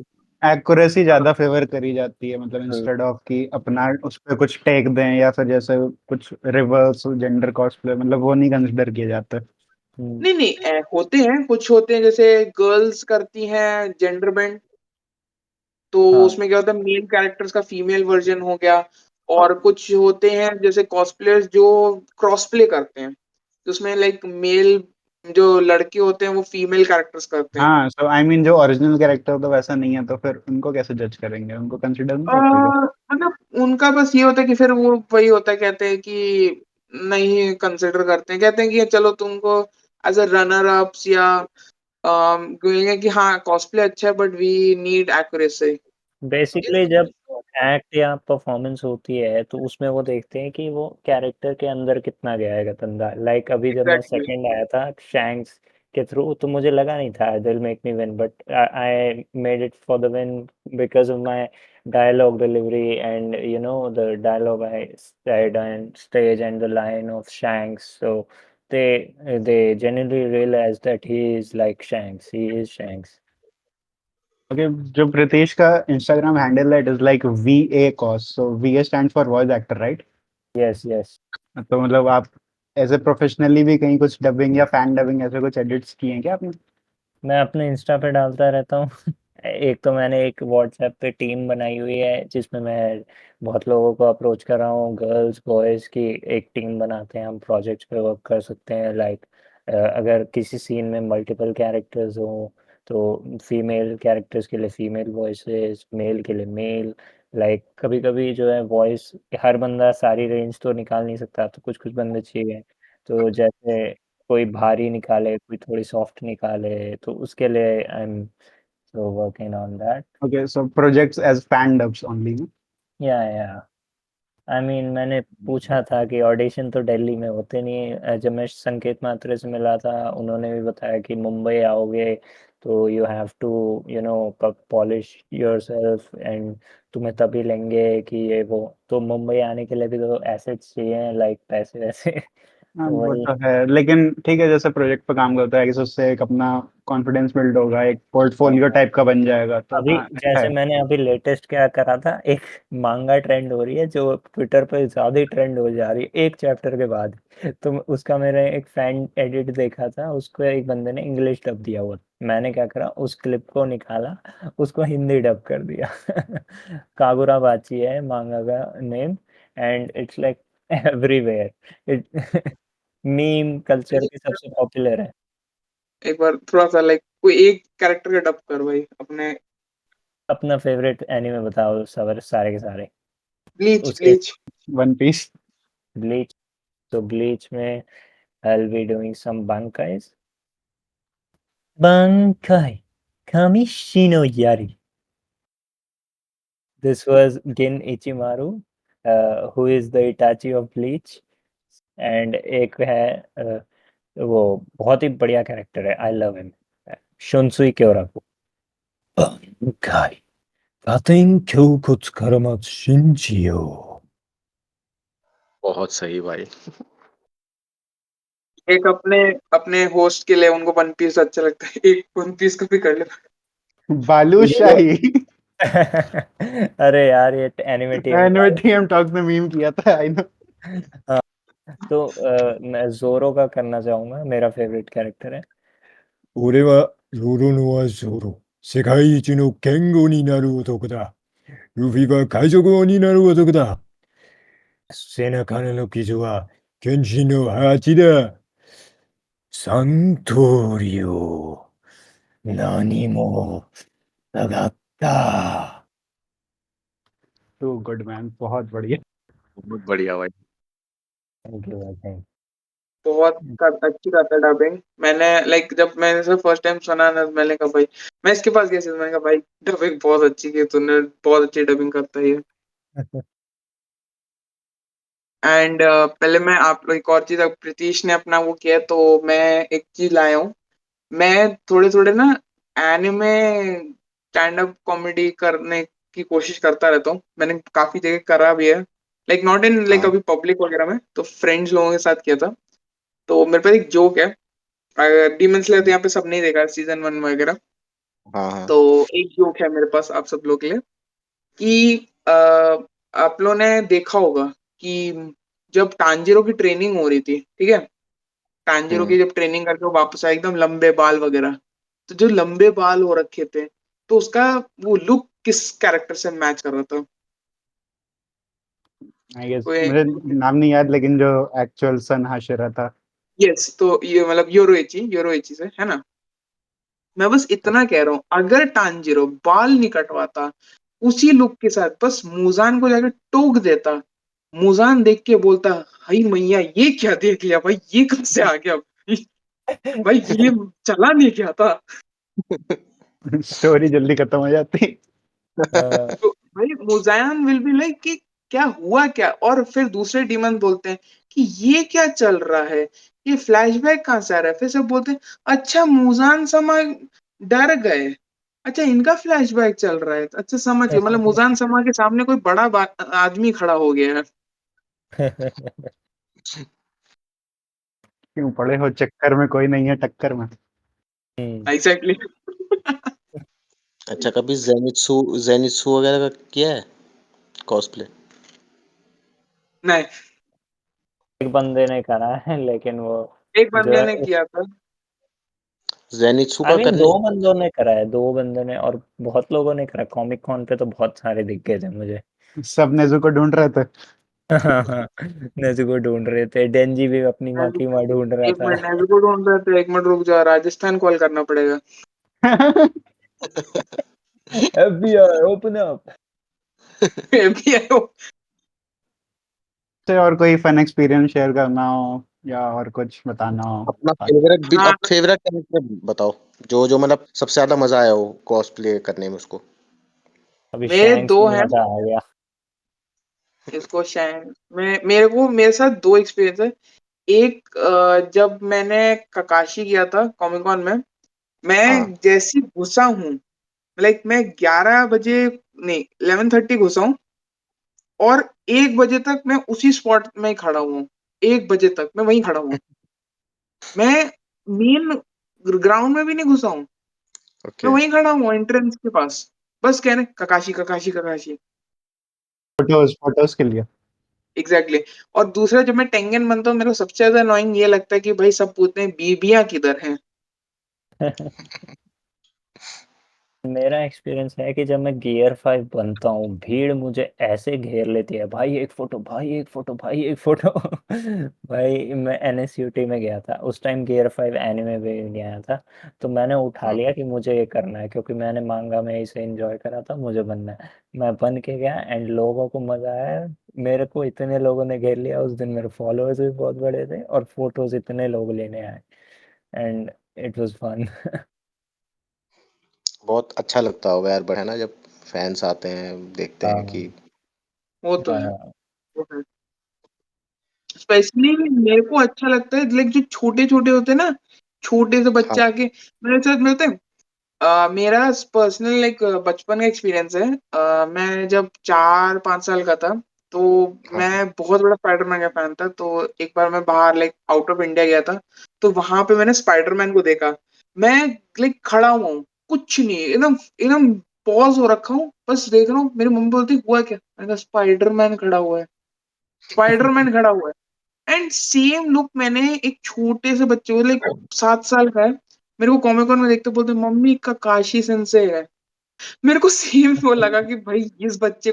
एक्यूरेसी ज्यादा फेवर करी जाती है, मतलब इंस्टेड ऑफ कि अपना उस पे कुछ टेक दें, या फिर जैसे कुछ रिवर्स जेंडर कॉस्प्ले, मतलब वो नहीं कंसिडर किए जाते। नहीं नहीं, होते हैं, कुछ होते हैं, जैसे गर्ल्स करती हैं जेंडर बेंड, तो हाँ, उसमें क्या होता है, मेल कैरेक्टर्स का फीमेल वर्जन हो गया। और कुछ होते हैं जैसे कॉस्प्लेयर्स जो क्रॉस प्ले करते हैं, जिसमें लाइक मेल जो लड़के होते हैं वो फीमेल कैरेक्टर्स करते हैं। हाँ, सो आई मीन जो ओरिजिनल कैरेक्टर तो वैसा नहीं है, तो फिर उनको कैसे जज करेंगे, उनको कंसिडर नहीं करते क्या? मतलब उनका बस ये होता है कि फिर वो वही होता है, कहते हैं कि नहीं कंसिडर करते हैं, कहते हैं कि चलो तुमको एज अ रनर अप्स, या कहेंगे कि हाँ कॉस्प्ले अच्छा है but we need accuracy. Basically जब एक्ट या परफॉर्मेंस होती है तो उसमें वो देखते हैं कि वो कैरेक्टर के अंदर कितना गया है बंदा। लाइक अभी जब मैं एग्जैक्टली। सेकंड आया था शैंक्स के थ्रू, तो मुझे लगा नहीं था दिल make me win, but I made it for the win because of my dialogue delivery and the dialogue I said on stage and the line of Shanks. So they genuinely realized that he is like Shanks, he is Shanks. Okay, जो प्रीतेश का Instagram handle है, it is like VA cos, so VA stand for voice actor, right? Yes, yes. तो मतलब आप as a professionally भी कहीं कुछ dubbing या फैन डबिंग ऐसे कुछ एडिट्स किए हैं क्या आपने? मैं अपने इंस्टा पे डालता रहता हूँ। एक तो मैंने एक व्हाट्सएप पे टीम बनाई हुई है जिसमें मैं बहुत लोगों को अप्रोच कर रहा हूँ, गर्ल्स बॉयज़ की एक टीम बनाते हैं, हम प्रोजेक्ट्स पे वर्क कर सकते हैं। लाइक अगर किसी सीन में मल्टीपल कैरेक्टर्स हों तो फीमेल कैरेक्टर्स के लिए फीमेल वॉइसेस, मेल के लिए मेल। लाइक कभी कभी जो है वॉइस, हर बंदा सारी रेंज तो निकाल नहीं सकता, तो कुछ कुछ बंदे चाहिए। तो जैसे कोई भारी निकाले, कोई थोड़ी सॉफ्ट निकाले, तो उसके लिए I am so working on that. Okay, so projects as fan dubs only. या आई मीन मैंने पूछा था कि ऑडिशन तो दिल्ली में होते नहीं है। जब मैं संकेत मात्रे से मिला था, उन्होंने भी बताया कि मुंबई आओगे तो you have to polish yourself and तुम्हें तभी लेंगे कि ये वो। तो मुंबई आने के लिए भी तो एसेट्स चाहिए, लाइक पैसे वैसे। हाँ, तो वो वही। तो है, लेकिन ठीक है, जैसे प्रोजेक्ट पे काम करता है कि उससे एक अपना कॉन्फिडेंस बिल्ड होगा, एक पोर्टफोलियो टाइप का बन जाएगा, तो अभी हाँ अच्छा जैसे है। मैंने अभी लेटेस्ट क्या करा था, एक मांगा ट्रेंड हो रही है जो ट्विटर पे ज्यादा ही ट्रेंड हो जा रही है एक चैप्टर के बाद। तो उसका मैंने एक फैन एडिट देखा था, उसको एक बंदे ने इंग्लिश डब दिया हुआ। मैंने क्या करा, उस क्लिप को निकाला, उसको हिंदी डब कर दिया। कागुरा बाची है मांगा का name, and it's like everywhere it. Meme culture की सबसे पॉपुलर है। एक बार थोड़ा सा लाइक कोई एक कैरेक्टर का डब कर भाई अपने। अपना फेवरेट एनिमे बताओ, सारे के सारे ब्लीच उसके। ब्लीच। One Piece. ब्लीच, तो ब्लीच में I'll be doing some bankais. Bankai Kamishi no Yari. This was Gin Ichimaru, who is the Itachi of Bleach. And एक है वो बहुत ही बढ़िया कैरेक्टर है, I love him, Shunsui Kyoraku. Bankai Gaten Kyokutsu Karamatsu Shinjiyo. बहुत सही भाई। एक अपने अपने होस्ट के लिए उनको वन पीस अच्छा लगता है, एक वन पीस को भी कर ले। बालूशाही अरे यार ये एनिमे टीम एनिमेटियम टॉक्स ने मीम किया था, आई नो। हाँ, तो मैं जोरो का करना चाहूंगा, मेरा फेवरेट कैरेक्टर है। 俺はゾロノア・ゾロ。世界一の剣豪になる男だ。ルフィは海賊王になる男だ。背中の傷は剣士の恥だ。三刀流。何もなかった。टू गुड मैन, बहुत बढ़िया। बहुत बढ़िया भाई। थैंक यू भाई, थैंक बहुत अच्छी करता है डबिंग। मैंने लाइक जब मैंने इसे फर्स्ट टाइम सुना ना, मैंने कहा भाई, मैं इसके पास गया सीधे, मैंने कहा भाई डबिंग बहुत अच्छी की तूने, बहुत अच्छी डबिंग करता है ये। यू। एंड पहले मैं आप एक और चीज, अब प्रीतीश ने अपना वो किया तो मैं एक चीज लाया हूँ। मैं थोड़े थोड़े ना एनिमे स्टैंड अप कॉमेडी करने की कोशिश करता रहता हूँ, मैंने काफी जगह करा भी है, लाइक नॉट इन लाइक हाँ अभी पब्लिक वगैरह में, तो फ्रेंड्स लोगों के साथ किया था। तो मेरे पास एक जोक है, डीमन स्लेयर तो यहाँ पे सब नहीं देखा सीजन 1 वगैरह, हाँ हाँ तो एक जोक है मेरे पास आप सब लोग के लिए कि आप लोगों ने देखा होगा कि जब टांजिरो की ट्रेनिंग हो रही थी, ठीक है, टांजिरो की हम्म। जब ट्रेनिंग करके वो वापस आया एकदम लंबे बाल वगैरह, तो जो लंबे बाल हो रखे थे, तो उसका वो लुक किस कैरेक्टर से मैच कर रहा था? आई गेस कोई? मुझे नाम नहीं याद, लेकिन जो एक्चुअल सन हाशिरा था। यस, तो ये मतलब योरोइची से है ना। मैं बस इतना कह रहा हूँ, अगर टांजिरो बाल नहीं कटवाता, उसी लुक के साथ बस मुजान को जाकर टोक देता, मुजान देख के बोलता, हाय मैया ये क्या देख लिया भाई, ये कब से आ गया भाई, भाई ये चला नहीं क्या था। स्टोरी जल्दी खत्म हो जाती। तो भाई मुजान विल बी लाइक कि क्या हुआ क्या, और फिर दूसरे डीमन बोलते हैं कि ये क्या चल रहा है, ये फ्लैशबैक कहाँ से आ रहा है, फिर सब बोलते हैं अच्छा मुजान समा डर गए, अच्छा इनका फ्लैशबैक चल रहा है, अच्छा समझ गए, मतलब मुजान समा के सामने कोई बड़ा आदमी खड़ा हो गया है। क्यों पड़े हो चक्कर में, कोई नहीं है टक्कर में। एग्जैक्टली। अच्छा, कभी जेनित्सु जेनित्सु वगैरह का किया है कॉस्प्ले? नहीं, एक बंदे ने करा है, लेकिन वो एक जो बंदे है ने किया था। जेनित्सु आई का मीन करने। 2 बंदों ने करा है, 2 बंदों ने, और बहुत लोगों ने करा, कॉमिक कॉन पे तो बहुत सारे दिख गए थे मुझे। सब नेजू को ढूंढ रहे थे। नेज़ुको ढूंढ रहे थे, डेंजी भी अपनी माँ की माँ ढूंढ रहा एक था। मिनट नेज़ुको ढूंढ रहे थे, एक मिनट रुक जा, राजस्थान कॉल करना पड़ेगा। FBI open up. FBI से और कोई फन एक्सपीरियंस शेयर करना हो या और कुछ बताना हो? अपना फेवरेट भी, हाँ, अब फेवरेट कैरेक्टर बताओ, जो जो मतलब सबसे ज्यादा मजा आया हो कॉस्प्ले करने में उसको। अभी मेरे शैंक्स दो में हैं। मजा आ गया। इसको शायद मेरे साथ दो एक्सपीरियंस है। एक जब मैंने ककाशी किया था कॉमिक कॉन में, हाँ मैं जैसी घुसा हूँ, लाइक मैं 11 बजे, नहीं 11:30 घुसा हूँ, और 1 बजे तक मैं उसी स्पॉट में ही खड़ा हुआ हूँ, 1 बजे तक मैं वहीं खड़ा हुआ हूँ, मैं मेन ग्राउंड में भी नहीं घुसा हूँ, मैं ओके। वहीं खड़ा हूँ एंट्रेंस के पास, बस कहने ककाशी ककाशी ककाशी। फोटोज फोटोज के लिए। Exactly exactly. और दूसरा जब मैं टेंगन बनता हूँ, मेरे को सबसे ज्यादा अनोइंग ये लगता है कि भाई सब पूछते हैं बीबियां किधर हैं। मेरा एक्सपीरियंस है कि जब मैं गियर 5 बनता हूँ, भीड़ मुझे ऐसे घेर लेती है, भाई एक फोटो, भाई एक फोटो, भाई एक फोटो। भाई मैं NSUT में गया था उस टाइम, गियर 5 एनिमे में गया था, तो मैंने उठा हाँ लिया कि मुझे ये करना है, क्योंकि मैंने मांगा में इसे एंजॉय करा था, मुझे बनना है। मैं बन के गया एंड लोगों को मजा आया। मेरे को इतने लोगों ने घेर लिया उस दिन, मेरे फॉलोअर्स भी बहुत बड़े थे, और फोटोज इतने लोग लेने आए, एंड इट वाज फन। बहुत अच्छा लगता होगा यार, है ना, जब फैंस आते हैं देखते हैं कि। हाँ वो तो है, हाँ वो है। स्पेशली मेरे को अच्छा लगता है लाइक जो छोटे छोटे होते हैं ना, छोटे से हाँ बच्चे आके मेरे साथ मिलते हैं। मेरा पर्सनल लाइक बचपन का एक्सपीरियंस है। मैं जब 4-5 साल का था, तो हाँ मैं बहुत बड़ा स्पाइडरमैन का फैन था। तो एक बार मैं बाहर लाइक आउट ऑफ इंडिया गया था, तो वहां पे मैंने स्पाइडरमैन को देखा। मैं लाइक खड़ा हुआ हूँ, कुछ नहीं, एकदम एकदम पॉज हो रखा हूँ, बस देख रहा हूँ। मेरी मम्मी बोलती हुआ क्या, मैंने कहा स्पाइडरमैन खड़ा हुआ है, स्पाइडरमैन खड़ा हुआ है। एंड सेम लुक मैंने एक छोटे से बच्चे को, लाइक 7 साल का है, मेरे को कॉमिक कॉन में देखते बोलते मम्मी काकाशी सेंसे है। मेरे को सेम वो लगा कि भाई इस बच्चे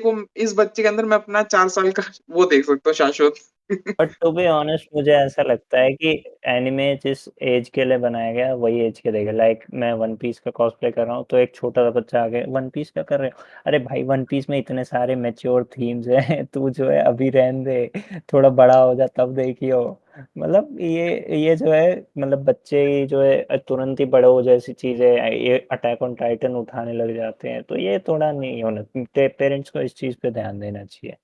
के अंदर मैं अपना 4 साल का वो देख सकता हूँ, शाश्वत। बट टू बी ऑनेस्ट मुझे ऐसा लगता है कि एनिमे जिस एज के लिए बनाया गया वही एज के देगा। लाइक मैं वन पीस का कॉस्प्ले कर रहा हूँ तो एक छोटा सा बच्चा आगे वन पीस का कर रहे हो, अरे भाई वन पीस में इतने सारे मैच्योर थीम्स हैं तू जो है अभी रहने दे, थोड़ा बड़ा हो जा तब देखियो। मतलब ये जो है मतलब बच्चे ही जो है तुरंत ही बड़े हो जैसी चीजें ये अटैक ऑन टाइटन उठाने लग जाते हैं, तो ये थोड़ा नहीं होना, पेरेंट्स को इस चीज पे ध्यान देना चाहिए।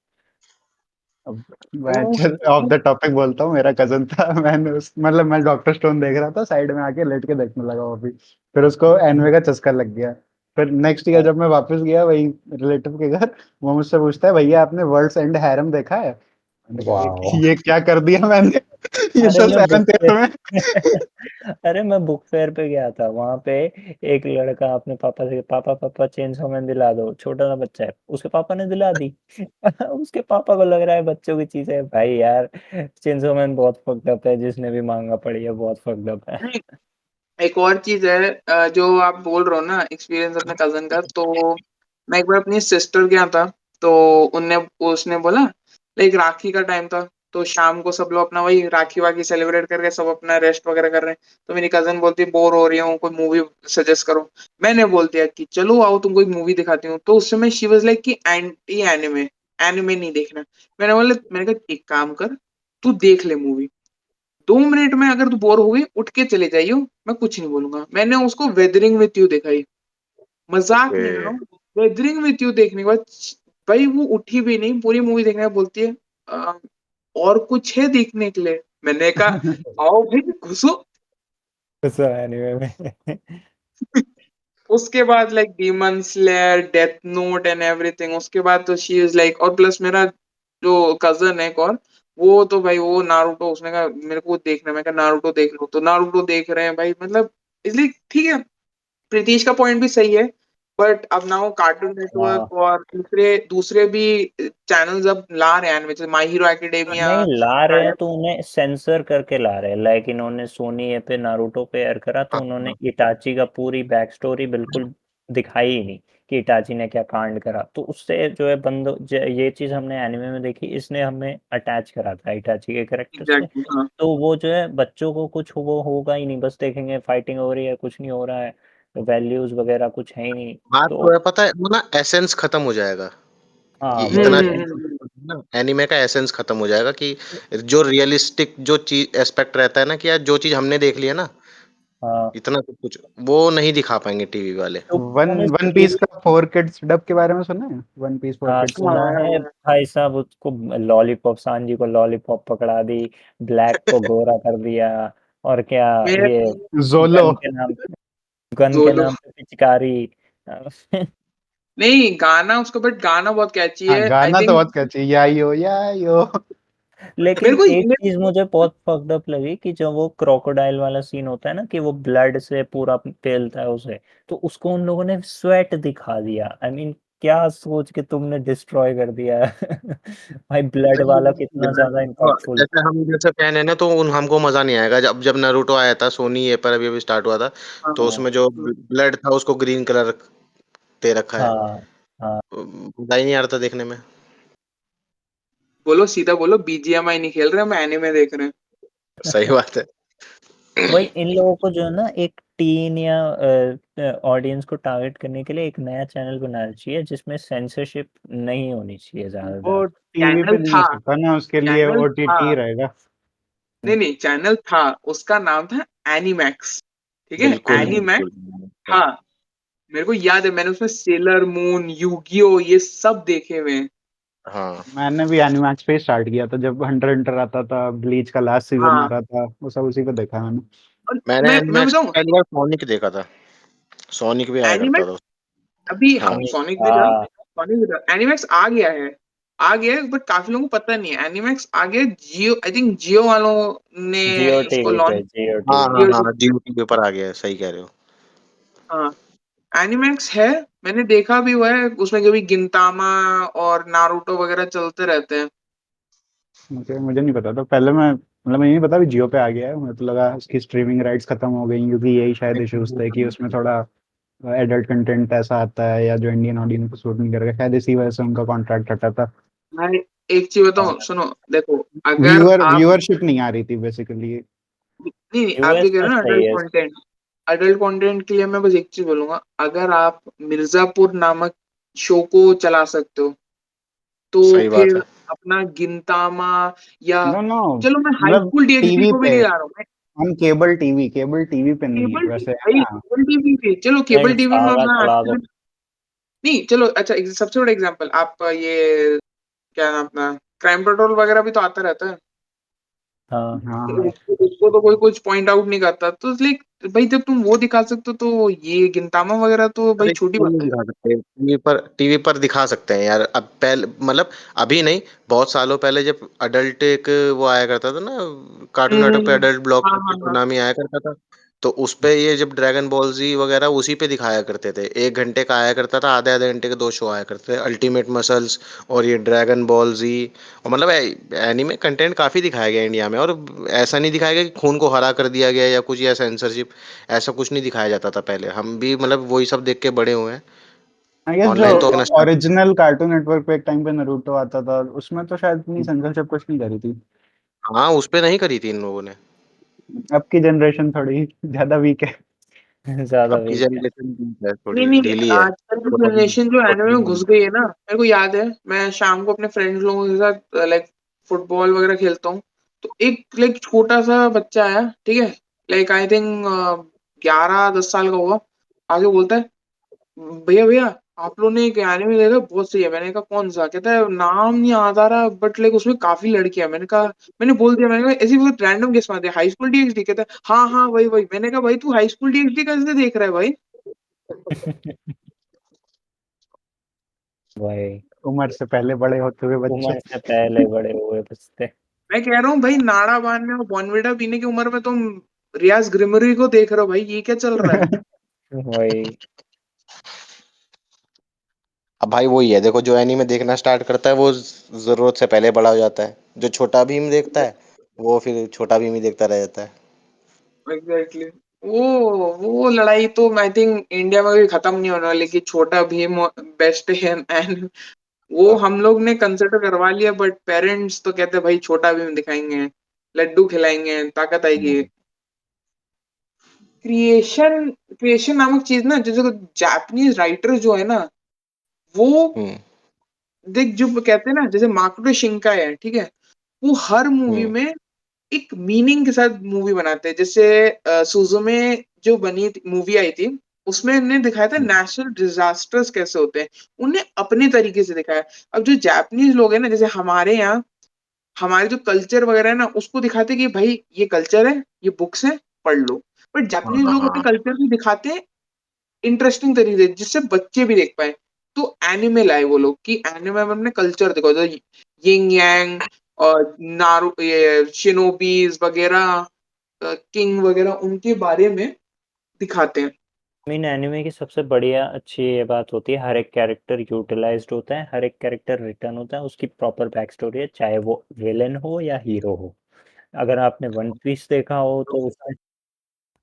अब मैं ऑफ द टॉपिक बोलता हूँ, मेरा कजन था, मतलब मैं डॉक्टर स्टोन देख रहा था, साइड में आके लेट के देखने लगा वो भी। फिर उसको एनवे का चस्का लग गया। फिर नेक्स्ट ईयर जब मैं वापस गया वही रिलेटिव के घर, वो मुझसे पूछता है भैया आपने वर्ल्ड्स एंड हैरम देखा है? मैंने कहा वाह। ये क्या कर दिया मैंने? ये अरे तो मैं बुक 7th फेयर ईयर में। अरे मैं बुक फेयर पे गया था, वहां पे एक लड़का अपने पापा से, पापा पापा चेंसो मैन दिला दो, छोटा सा बच्चा है, उसके पापा ने दिला दी। उसके पापा को लग रहा है बच्चों की चीज है, भाई यार चेंसो मैन बहुत फक्ड अप है, जिसने भी मांगा पड़ी है बहुत फक्ड अप है। एक और चीज है, जो आप बोल रहे हो ना एक्सपीरियंस अपने कजन का, तो मैं एक बार अपनी सिस्टर के यहाँ था, तो उनने उसने बोला लाइक राखी का टाइम था, तो शाम को सब लोग अपना वही राखी वाखी सेलिब्रेट करके सब अपना रेस्ट वगैरह कर रहे हैं। तो मेरी कजन बोलती बोर हो रही हूँ, कोई मूवी सजेस्ट करो। मैंने बोल दिया कि चलो आओ तुमको एक मूवी दिखाती हूँ। तो उस समय शी वाज लाइक कि एंटी एनिमे, एनिमे नहीं देखना। मैंने कहा एक काम कर, तू देख ले मूवी, 2 मिनट में अगर तू बोर हो गई उठ के चले जाइयो, मैं कुछ नहीं बोलूंगा। मैंने उसको वेदरिंग विथ यू दिखाई, मजाक ओके नहीं कर रहा हूँ। वेदरिंग विथ यू देखने के बाद भाई वो उठी भी नहीं, पूरी मूवी देखने के बाद बोलती है "अ, और कुछ है देखने के लिए?" मैंने कहा आओ भाई घुसो। गुस्सा एनीमे में। उसके बाद like demon slayer, death note and everything, उसके बाद तो शी इज लाइक, और प्लस मेरा जो कजन है एक और, वो तो भाई वो नारुतो, उसने कहा मेरे को देखना है। मैं कहा नारुतो देख लो, तो नारुतो देख रहे हैं भाई। मतलब इसलिए ठीक है, प्रीतीश का पॉइंट भी सही है, बट अब ना वो कार्टून हाँ नेटवर्क और दूसरे दूसरे भी चैनल्स अब ला रहे हैं, जैसे माई हीरो एकेडेमिया। नहीं ला रहे हैं तो उन्हें सेंसर करके ला रहे हैं, लाइक इन्होंने सोनी ये पे नारुतो पे एयर करा तो उन्होंने हाँ इटाची का पूरी बैक स्टोरी बिल्कुल दिखाई ही नहीं कि इटाची ने क्या कांड करा, तो उससे जो है ये चीज हमने एनिमे में देखी, इसने हमें अटैच करा था इटाची के करेक्टर से। एग्जैक्टली हाँ। तो वो जो है बच्चों को कुछ वो होगा ही नहीं, बस देखेंगे फाइटिंग हो रही है कुछ नहीं हो रहा है, वैल्यूज वगैरह कुछ है ही नहीं। बात तो तो है, पता है वो ना एसेंस खत्म हो जाएगा। ये हाँ इतना वही है। ना एनीमे का एसेंस खत्म हो जाएगा कि जो रियलिस्टिक जो चीज एस्पेक्ट रहता है ना कि यार जो चीज हमने देख लिया ना, हाँ इतना सब कुछ वो नहीं दिखा पाएंगे टीवी वाले। तो वन वन पीस टीवी। का 4 किड्स डब के बारे में सुना है? वन पीस फोर हाँ किड्स सुना है भाई साहब, उसको लॉलीपॉप, सांजी को लॉलीपॉप पकड़ा दी, ब्लैक को गोरा कर दिया, और क्या मेरे ये जोलो। गन के नाम गन के जोलो नाम पे पिचकारी। नहीं, गाना उसका, बट गाना बहुत कैची हाँ है आई गाना तो थिंक। बहुत कैची, यायो यायो। मेरे लेकिन को एक चीज मुझे बहुत फक्ड अप लगी कि जब वो क्रोकोडाइल वाला सीन होता है ना कि वो ब्लड से पूरा पेलता है उसे, तो उसको उन लोगों ने स्वेट दिखा दिया। आई मीन क्या सोच के तुमने डिस्ट्रॉय कर दिया है। भाई ब्लड वाला कितना ज्यादा इम्पैक्टफुल जैसे था। हम जैसे फैन है ना तो हमको मजा नहीं आएगा। जब जब नारुतो आया था सोनी ये पर अभी अभी स्टार्ट हुआ था, तो हाँ। उसमें जो ब्लड था उसको ग्रीन कलर दे रखा है, हाँ हाँ। मजा ही नहीं आ रहा था देखने में। बोलो सीधा बोलो, बीजीएमआई नहीं खेल रहे, हम एनिमे देख रहे हैं। सही बात है। वही इन लोगों को जो है ना एक टीन या ऑडियंस को टारगेट करने के लिए एक नया चैनल बनाना चाहिए जिसमें सेंसरशिप नहीं होनी चाहिए ज्यादा वो ज्यादा। टीवी चैनल पे नहीं हो था, सकता ना, उसके लिए चैनल था, ओटीटी रहेगा। नहीं नहीं चैनल था, उसका नाम था एनिमैक्स। ठीक है, बिल्कुल एनिमैक्स। बिल्कुल। हाँ, मेरे को याद है, मैंने उसमें सेलर मून, यूगियो ये सब देखे हुए हैं। हाँ मैंने भी एनिमैक्स पे स्टार्ट किया था जब हंटर हंटर आता था, ब्लीच का लास्ट सीजन आ हाँ, रहा था, वो सब उसी पे देखा मैंने। और मैंने मैं एनिमैक्स बताऊं, पहली बार सोनिक देखा था। सोनिक भी आया करता एनिमैक्स था। अभी, हाँ हाँ सोनिक सोनिक भी था, था। सोनिक भी था, एनिमैक्स आ गया है। आ गया है, बट काफी लोगों को पता नहीं है। एनिमैक्स आ गया जियो, आई थिंक जियो वालों ने जियो इसको टीवी पे, लॉन्च जियो हाँ टीवी हाँ पे। हाँ, जियो टीवी पर आ गया है, सही कह रहे हो। हाँ, एनिमैक्स है, मैंने देखा भी हुआ है, उसमें कभी गिनतामा और नारुतो वगैरह चलते रहते हैं। मुझे मुझे नहीं पता था पहले। मैं मतलब मुझे नहीं पता भी जियो पे आ गया है। मुझे तो लगा उसकी स्ट्रीमिंग राइट्स खत्म हो गई, क्योंकि यही शायद इश्यूज थे कि उसमें थोड़ा एडल्ट कंटेंट ऐसा आता है या जो इंडियन ऑडियंस को सूट नहीं करेगा, शायद इसी वजह से उनका कॉन्ट्रैक्ट हटा था। भाई एक चीज बताऊं, सुनो, देखो, अगर आप व्यूअरशिप नहीं आ रही थी बेसिकली। नहीं नहीं, आप यूएस जो कह में रहे हो ना सही है। अडल्ट कंटेंट के लिए मैं बस एक चीज बोलूंगा, अगर आप मिर्जापुर नामक शो को चला सकते हो, तो सही बात फिर है। अपना गिनतामा या नो नो, चलो मैं हाई मतलब स्कूल डीएक्सडी टीवी को भी पे, नहीं ला रहा हूँ मैं। हम केबल टीवी पे नहीं केबल वैसे, है भाई, ना। केबल टीवी पे चलो, नहीं, केबल टीवी में सागा अपना चला दो। नहीं चलो, अच्छा सबसे बड़ा एग्जांपल आप ये क्या नाम अपना, क्राइम पेट्रोल वगैरह भी तो आता रहता है। हाँ, हाँ, उसको तो कोई कुछ पॉइंट आउट नहीं करता, तो इसलिए भाई जब तुम वो दिखा सकते हो, तो ये गिनतामा वगैरह तो भाई अरे छोटी क्यों बात नहीं है। दिखा सकते, टीवी पर दिखा सकते हैं यार। अब पहले मतलब अभी नहीं, बहुत सालों पहले जब अडल्ट एक वो आया करता था ना, कार्टून नेटवर्क पे हम्म, अडल्ट ब्लॉक हाँ करके हाँ हाँ। टूनामी आया करता था। तो उस पे ये जब ड्रैगन बॉल जी वगैरह उसी पे दिखाया करते थे, 1 घंटे का आया करता था, आधे आधे घंटे के 2 शो आया करते थे, अल्टीमेट मसल्स और ये ड्रैगन बॉल जी। और मतलब एनीमे कंटेंट काफी दिखाया गया इंडिया में, और ऐसा नहीं दिखाया गया कि खून को हरा कर दिया गया या कुछ, या सेंसरशिप, ऐसा कुछ नहीं दिखाया जाता था पहले। हम भी मतलब वही सब देख के बड़े हुए हैं। आई गेस जो ऑनलाइन तो अपना स्टार्ट। ओरिजिनल कार्टून नेटवर्क पे एक टाइम पे नरूटो आता था, उसमें तो शायद इतनी सेंसरशिप कुछ नहीं करी थी। हाँ, उस पे नहीं करी थी इन लोगों ने। अब की जनरेशन थोड़ी ज्यादा वीक है। ज्यादा अब की वीक है। जनरेशन है, नहीं थोड़ी नहीं, ढीली है। आजकल की थोड़ा भी जनरेशन जो एनिमे थोड़ा में भी। घुस गई है ना, मेरे को याद है मैं शाम को अपने फ्रेंड्स लोगों के साथ लाइक फुटबॉल वगैरह खेलता हूँ, तो एक लाइक छोटा सा बच्चा आया, ठीक है, लाइक आई थिंक 11-10 साल का होगा, आगे बोलता है, भैया भैया आप लोगों ने एक एनिमे देखा बहुत सही है। मैंने कहा कौन सा, कहता है नाम नहीं याद आ रहा, बट लाइक उसमें काफी लड़कियां। मैंने कहा, मैंने बोल दिया, मैंने कहा ऐसी बहुत रैंडम गेस मार दिया, हाई स्कूल डीएक्सडी। कहता है हाँ हाँ वही वही। मैंने कहा भाई तू हाई स्कूल डीएक्सडी कैसे देख रहा है भाई। भाई, उम्र से पहले बड़े होते हुए बच्चे। उम्र से पहले बड़े हुए बचते। मैं कह रहा हूँ भाई, नाड़ा बांधने और बॉर्नविटा पीने की उम्र में तुम रियाज ग्रिमरी को देख रहे हो, भाई ये क्या चल रहा है। वही। अब भाई वही है, देखो, जो एनीमे देखना स्टार्ट करता है वो जरूरत से पहले बड़ा हो जाता है। जो छोटा भीम देखता है वो फिर छोटा भीम ही देखता रह जाता है। एग्जैक्टली, वो लड़ाई तो आई थिंक इंडिया में भी खत्म नहीं होने वाली कि छोटा भीम बेस्ट है, एंड वो हाँ। हम लोग ने कंसिडर करवा लिया, बट पेरेंट्स तो कहते हैं भाई छोटा भीम दिखाएंगे, लड्डू खिलाएंगे, ताकत आएगी। क्रिएशन क्रिएशन नामक चीज ना, जैसे जापानीज राइटर जो है ना, वो हम्म। देख जो कहते हैं ना, जैसे माकोटो शिंकाई है, ठीक है, वो हर मूवी हम्म। में एक मीनिंग के साथ मूवी बनाते हैं। जैसे सुजुमे जो बनी मूवी आई थी, उसमें उन्हें दिखाया था नेचुरल डिजास्टर्स कैसे होते हैं, उन्हें अपने तरीके से दिखाया। अब जो जापानीज लोग हैं ना, जैसे हमारे यहाँ हमारे जो कल्चर वगैरह है ना, उसको दिखाते हैं कि भाई ये कल्चर है, ये बुक्स है, पढ़ लो। बट जापानीज लोग अपने हाँ। कल्चर को दिखाते हैं इंटरेस्टिंग तरीके से, जिससे बच्चे भी देख पाए। तो एनिमे लाए वो लोग कि एनिमे में अपने कल्चर दिखाओ, जो यिंग यांग और नारू ये शिनोबीज वगैरह, किंग वगैरह, उनके बारे में दिखाते हैं। मीन एनिमे की सबसे बढ़िया अच्छी ये बात होती है, हर एक कैरेक्टर यूटिलाइज्ड होता है, हर एक कैरेक्टर रिटर्न होता है, उसकी प्रॉपर बैक स्टोरी है, चाहे वो विलेन हो या हीरो हो। अगर आपने वन पीस देखा हो तो उसमें,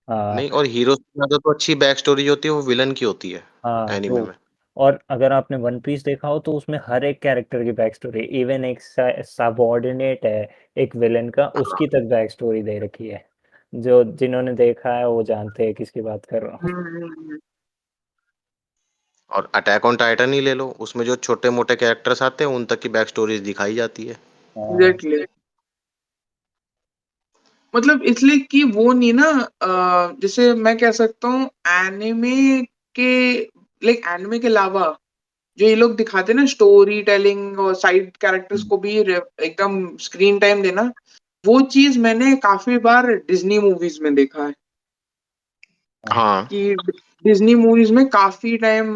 हाँ नहीं, और हीरो से ज्यादा तो अच्छी बैक स्टोरी जो होती है वो विलन की होती है हाँ, एनीमे ट्रू। में। और अगर आपने वन पीस देखा हो तो उसमें हर एक कैरेक्टर की बैक स्टोरी, इवन एक सबऑर्डिनेट है एक विलेन का, उसकी तक बैक स्टोरी दे रखी है। जो जिन्होंने देखा है वो जानते हैं किसकी बात कर रहा हूँ। और अटैक ऑन टाइटन ही ले लो, उसमें जो छोटे मोटे कैरेक्टर्स आते हैं उन तक की बैक स्टोरीज दिखाई जाती है। हाँ, एग्जैक्टली, मतलब इसलिए कि वो नहीं ना, जैसे मैं कह सकता हूँ एनिमे के लाइक एनिमे के अलावा जो ये लोग दिखाते हैं ना, स्टोरी टेलिंग और साइड कैरेक्टर्स को भी एकदम स्क्रीन टाइम देना, वो चीज मैंने काफी बार डिज्नी मूवीज में देखा है हाँ, हाँ। कि डिज्नी मूवीज में काफी टाइम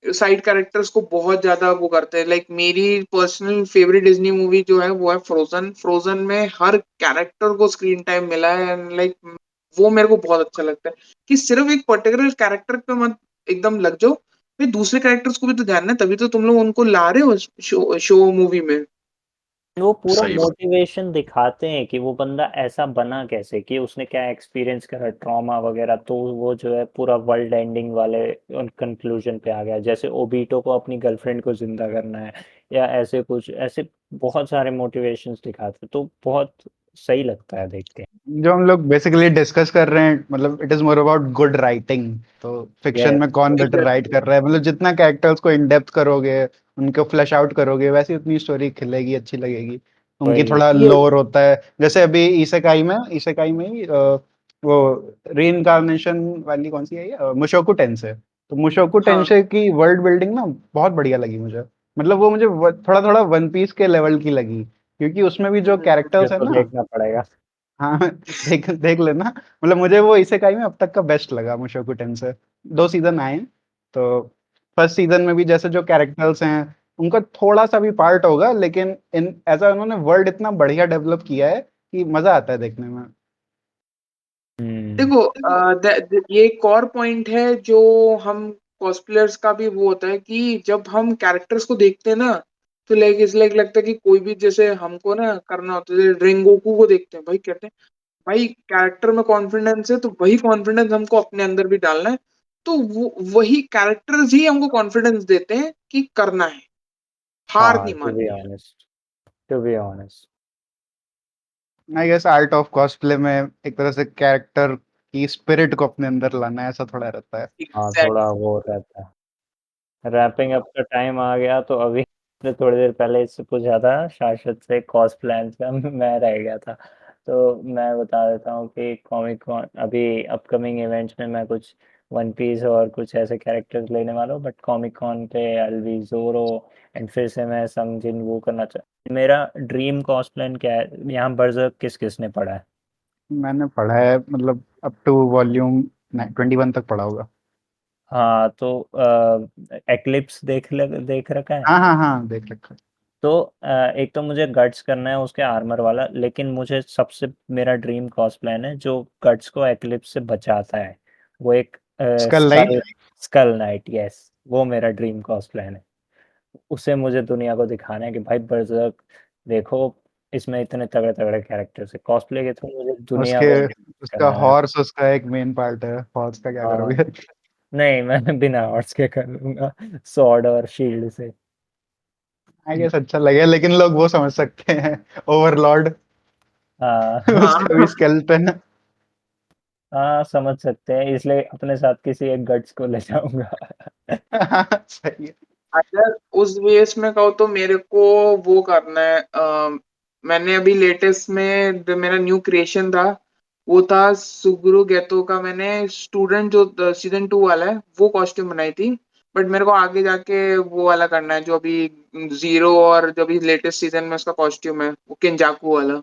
साइड कैरेक्टर्स को बहुत ज्यादा वो करते हैं। लाइक मेरी पर्सनल फेवरेट डिज्नी मूवी जो है वो है फ्रोजन। फ्रोजन में हर कैरेक्टर को स्क्रीन टाइम मिला है एंड लाइक वो मेरे को बहुत अच्छा लगता है कि सिर्फ एक पर्टिकुलर कैरेक्टर पे मत एकदम लग जाओ, भाई दूसरे कैरेक्टर्स को भी तो ध्यान है, तभी तो तुम लोग उनको ला रहे हो शो मूवी में। वो पूरा सही बात। मोटिवेशन दिखाते हैं कि वो बंदा ऐसा बना कैसे, कि उसने क्या एक्सपीरियंस करा, ट्रॉमा वगैरह, तो वो जो है पूरा वर्ल्ड एंडिंग वाले कंक्लूजन पे आ गया। जैसे ओबीटो को अपनी गर्लफ्रेंड को जिंदा करना है, या ऐसे कुछ, ऐसे बहुत सारे मोटिवेशंस दिखाते, तो बहुत सही लगता है देख के। जो हम लोग बेसिकली डिस्कस कर रहे हैं, मतलब it is more about good writing. तो फिक्शन यस, में कौन बेटर राइट कर रहा है, मतलब जितना कैरेक्टर्स को इन डेप्थ करोगे, उनको फ्लैश आउट करोगे, वैसे उतनी स्टोरी खिलेगी, अच्छी लगेगी। उनकी वही। थोड़ा ये लोर होता है, जैसे अभी इसेकाई में ही वो रीइंकार्नेशन वाली कौन सी है ये, मुशोकु टेंसे। तो मुशोकु हाँ टेंसे की वर्ल्ड बिल्डिंग ना बहुत बढ़िया लगी मुझे। मतलब वो मुझे थोड़ा थोड़ा वन पीस के लेवल की लगी, क्योंकि उसमें भी जो फिर कैरेक्टर्स है तो ना। देखना पड़ेगा। हाँ, देख देख लेना। मतलब मुझे वो इसेकाई में अब तक का बेस्ट लगा, मुशोकु टेंसेई। 2 सीजन आए हैं। तो फर्स्ट सीजन में भी जैसे जो कैरेक्टर्स हैं, उनका थोड़ा सा भी पार्ट होगा, लेकिन इन ऐसा उन्होंने वर्ल्ड इतना बढ़िया डेवलप किया है कि मजा आता है देखने में। हम्म। देखो ये एक और पॉइंट है जो हम कॉस्प्लेयर्स का भी वो होता है कि जब हम कैरेक्टर्स को देखते हैं ना, तो लाइक इस लाइक लगता है कि कोई भी जैसे हमको ना करना होता है, जैसे रेंगोकू को देखते हैं भाई, कहते हैं भाई कैरेक्टर में कॉन्फिडेंस है तो वही कॉन्फिडेंस हमको अपने अंदर भी डालना है। तो वो वही कैरेक्टर्स ही हमको कॉन्फिडेंस देते हैं कि करना है, हार हाँ, नहीं टू बी माननी है। Honest, to be honest. I guess art of cosplay में एक तरह से कैरेक्टर की स्पिरिट को अपने अंदर लाना है, ऐसा थोड़ा रहता है। हाँ, एग्जैक्ट। थोड़ा वो रहता है। रैपिंग अप का टाइम आ गया, तो अभी ने थोड़ी देर पहले इससे पूछा था शाश्वत से कॉस्ट प्लान का, मैं रह गया था। तो मैं बता देता हूँ कि कॉमिक कॉन अभी अपकमिंग इवेंट्स में मैं कुछ वन पीस और कुछ ऐसे कैरेक्टर्स लेने वाला हूँ, बट कॉमिक कॉन पे आई बी ज़ोरो। एंड फिर से मैं समजिन वो करना चाह, मेरा ड्रीम कॉस्ट प्लान क्या है। यहाँ बर्जर्क किस किसने पढ़ा है? मैंने पढ़ा है, मतलब अप टू वॉल्यूम 21 तक पढ़ा होगा। हाँ, तो एक्लिप्स देख रखा है। हाँ हाँ हाँ, देख रखा है। तो एक तो मुझे गट्स करना है उसके आर्मर वाला, लेकिन मुझे सबसे मेरा ड्रीम कॉस्ट प्लान है जो गट्स को एक्लिप्स से बचाता है। वो एक skull skull, knight. Skull knight, yes, वो मेरा ड्रीम कॉस्ट प्लान है। उसे मुझे दुनिया को दिखाना है कि भाई बर्जर्क देखो, इसमें इतने तगड़े तगड़े कैरेक्टर्स है, कॉस्प्ले के थ्रू मुझे दुनिया उसके को उसका करना है। हॉर्स उसका एक मेन पार्ट है, हॉर्स का क्या हाँ, करोगे? नहीं, मैं बिना हॉर्स के कर लूंगा, स्वॉर्ड और शील्ड से। आई गेस अच्छा लगेगा, लेकिन लोग वो समझ सकते हैं, ओवरलॉर्ड। हाँ। उसका भी हाँ स्केलेटन है। हाँ, समझ सकते हैं, इसलिए अपने साथ किसी एक गट्स को ले जाऊंगा। सही है। अगर उस बेस में कहो तो मेरे को वो करना है, मैंने अभी लेटेस्ट में जो मेरा न्यू क्रिएशन था वो था सुगुरु गेतो का। मैंने स्टूडेंट जो सीजन 2 वाला है वो कॉस्ट्यूम बनाई थी, बट मेरे को आगे जाके वो वाला करना है जो अभी जीरो और जो अभी लेटेस्ट सीजन में उसका कॉस्ट्यूम है वो किंजाकू वाला।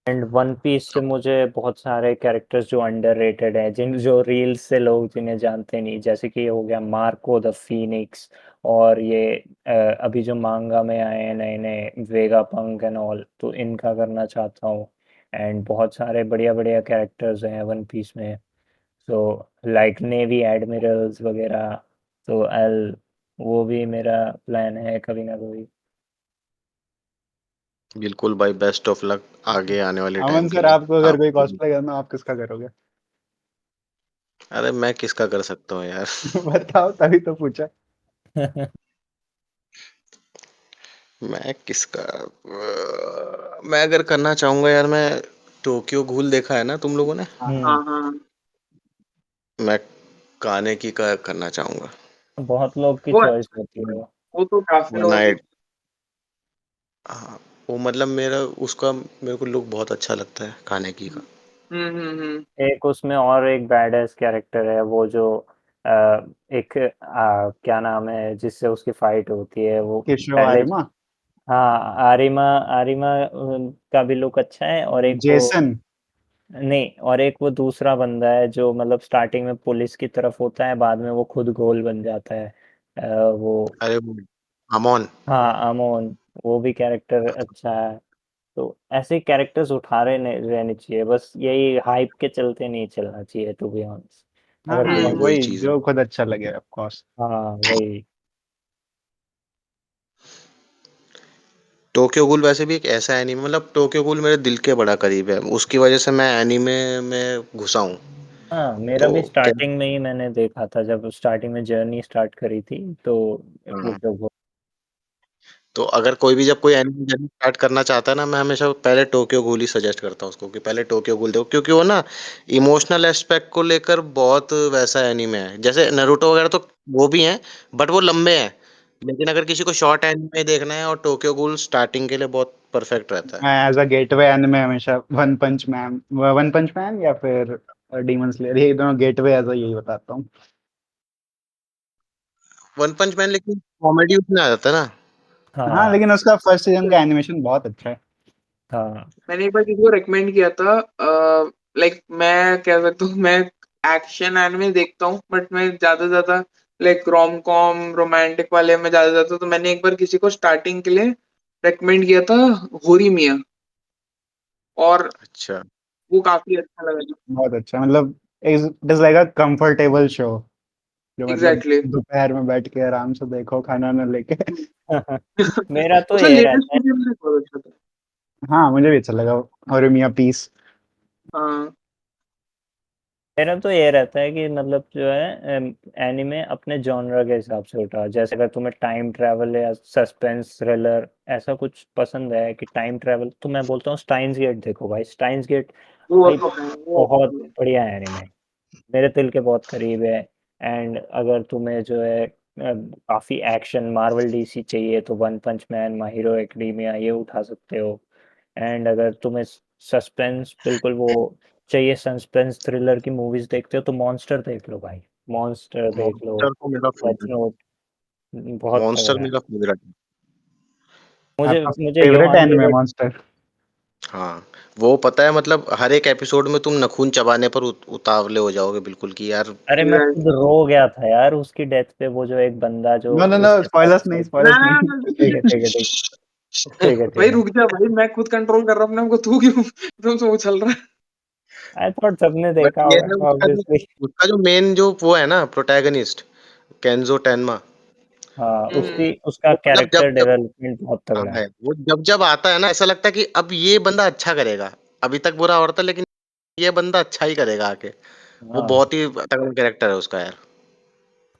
एंड वन पीस से मुझे बहुत सारे कैरेक्टर्स जो अंडररेटेड हैं, जिन जो रील्स से लोग जिन्हें जानते नहीं, जैसे कि ये हो गया मार्को द फीनिक्स, और ये अभी जो मांगा में आए हैं नए नए वेगा पंक एंड ऑल, तो इनका करना चाहता हूँ। एंड बहुत सारे बढ़िया बढ़िया कैरेक्टर्स हैं वन पीस में, सो लाइक नेवी एडमिरल्स वगैरह। तो एल वो भी मेरा प्लान है कभी ना कभी। बिल्कुल भाई, बेस्ट ऑफ लक आगे आने वाले अमन टाइम के सर, लिए। आपको अगर आप कोई कॉस्प्ले करना हो, आप किसका करोगे? अरे मैं किसका कर सकता हूँ यार। बताओ, तभी तो पूछा। मैं किसका मैं अगर करना चाहूंगा यार, मैं टोक्यो घूल देखा है ना तुम लोगों ने? हाँ हाँ। हाँ हम्म। हाँ। मैं कानेकी का करना चाहूंगा। बहुत लोग की वो चॉइस होती है वो। वो तो काफी लोगों की। नाइट। हाँ, वो मतलब मेरा उसका मेरे को लुक बहुत अच्छा लगता है कानेकी का। हम्म। एक उसमें और एक बैडएस कैरेक्टर है, वो जो अ, एक क्या नाम है जिससे उसकी फाइट होती है वो केशव पहले। आर्मा। हाँ, आरिमा, आरिमा का भी लुक अच्छा है, और एक वो, जेसन। नहीं, और एक वो दूसरा बंदा है जो मतलब स्टार्टिंग में पुलिस की तरफ होता है, बाद में वो खुद गोल बन जाता है। वो अरे वो अमोन। हाँ, अमोन, वो भी कैरेक्टर अच्छा है। तो ऐसे कैरेक्टर्स उठा रहे रहने चाहिए, बस यही हाइप के चलते नहीं चलना चाहिए, टू बी ऑनेस्ट। हाँ अगर हाँ, तुम्हें वही वही चीज है। जो खुद अच्छा लगे ऑफ कोर्स। हाँ वही। टोक्यो गूल वैसे भी एक ऐसा एनीमे, मतलब टोक्यो गूल मेरे दिल के बड़ा करीब है, उसकी वजह से मैं एनीमे में घुसा हूँ। हाँ, मेरा तो भी क्या। स्टार्टिंग में ही मैंने देखा था, जब स्टार्टिंग में जर्नी स्टार्ट करी थी तो वो हाँ, जब तो अगर कोई भी जब कोई एनिमे जर्नी स्टार्ट करना चाहता है ना, मैं हमेशा पहले टोक्यो गूल ही सजेस्ट करता हूँ उसको कि पहले टोक्यो गूल देखो, क्योंकि वो ना इमोशनल एस्पेक्ट को लेकर बहुत वैसा एनीमे है। जैसे नारुतो वगैरह तो वो भी हैं, बट वो लंबे हैं। लेकिन अगर किसी को शॉर्ट एनीमे देखना है, और टोक्यो गूल स्टार्टिंग के लिए बहुत परफेक्ट रहता है। मैं एज अ गेटवे एनिमे हमेशा वन पंच मैन या फिर डीमन स्लेयर, ये दोनों गेटवे एज यही बताता हूँ। वन पंच मैन लेकिन कॉमेडी उसमें आ जाता है ना। हाँ, हाँ लेकिन उसका फर्स्ट सीजन का एनिमेशन बहुत अच्छा है। हाँ मैंने एक बार किसी को रेकमेंड किया था, लाइक मैं कह सकता हूँ मैं एक्शन एनिमे देखता हूँ, बट मैं ज्यादा लाइक रोम कॉम रोमांटिक वाले में ज्यादा जाता हूँ। तो मैंने एक बार किसी को स्टार्टिंग के लिए रेकमेंड किया था होरी मिया, और अच्छा। वो काफी अच्छा लगा था। बहुत अच्छा, मतलब it is like a comfortable show, जो मतलब एग्जैक्टली। दोपहर में बैठ के आराम से देखो खाना ना लेके। मेरा तो उसका ये लेटेस्ट रहता है। सीजन भी बहुत अच्छा था। हाँ, मुझे भी अच्छा लगा हॉरिमिया पीस। हाँ। मेरा तो ये रहता है कि मतलब जो है एनिमे अपने जॉनर के हिसाब से उठा, जैसे अगर तुम्हें टाइम ट्रैवल या सस्पेंस थ्रिलर ऐसा कुछ पसंद है कि टाइम ट्रैवल, तो मैं बोलता हूँ स्टाइन्स गेट देखो भाई, स्टाइन्स गेट वो भाई तो है, वो बहुत अच्छी है। बढ़िया एनिमे, मेरे दिल के बहुत करीब है। एंड अगर तुम्हें जो है काफी एक्शन मार्वल डीसी चाहिए तो One Punch Man, My Hero Academia ये उठा सकते हो। एंड अगर तुम्हें सस्पेंस बिल्कुल वो चाहिए, सस्पेंस थ्रिलर की मूवीज देखते हो तो मॉन्स्टर देख लो भाई, मॉन्स्टर देख लो, मॉन्स्टर तो मेरा डेथ फेवरेट। नोट बहुत मॉन्स्टर तगड़ा है। मेरा फेवरेट। मुझे आपका मुझे favourite Johan anime Liebert. Monster? हाँ, वो पता है, मतलब हर एक एपिसोड में तुम नखून चबाने पर उतावले हो जाओगे बिल्कुल कि यार। अरे मैं खुद Exactly. रो गया था यार उसकी डेथ पे, वो जो एक बंदा जो नो नो नो, उसके साथ स्पॉयलर्स नहीं, ना स्पॉयलर्स नहीं। ठीक है ठीक है ठीक है ठीक है भाई ठीक है। रुक जा भाई, मैं खुद कंट्रोल कर रहा हूँ अपने आप को, तू क्यों तुम सब उछल रहा है। आई थॉट सबने बट देखा ये है होगा ऑब्वियसली। उसका जो मेन जो वो है ना प्रोटैगनिस्ट, केंजो टेनमा। हाँ, उसकी हम्म। उसका वो मतलब कैरेक्टर जब जब डेवलपमेंट बहुत तगड़ा है, है। वो जब जब आता है ना, ऐसा लगता है कि अब ये बंदा अच्छा करेगा। अभी तक बुरा हो रहा था, लेकिन ये बंदा अच्छा ही करेगा आके। वो हाँ, बहुत ही तगड़ा कैरेक्टर है उसका यार।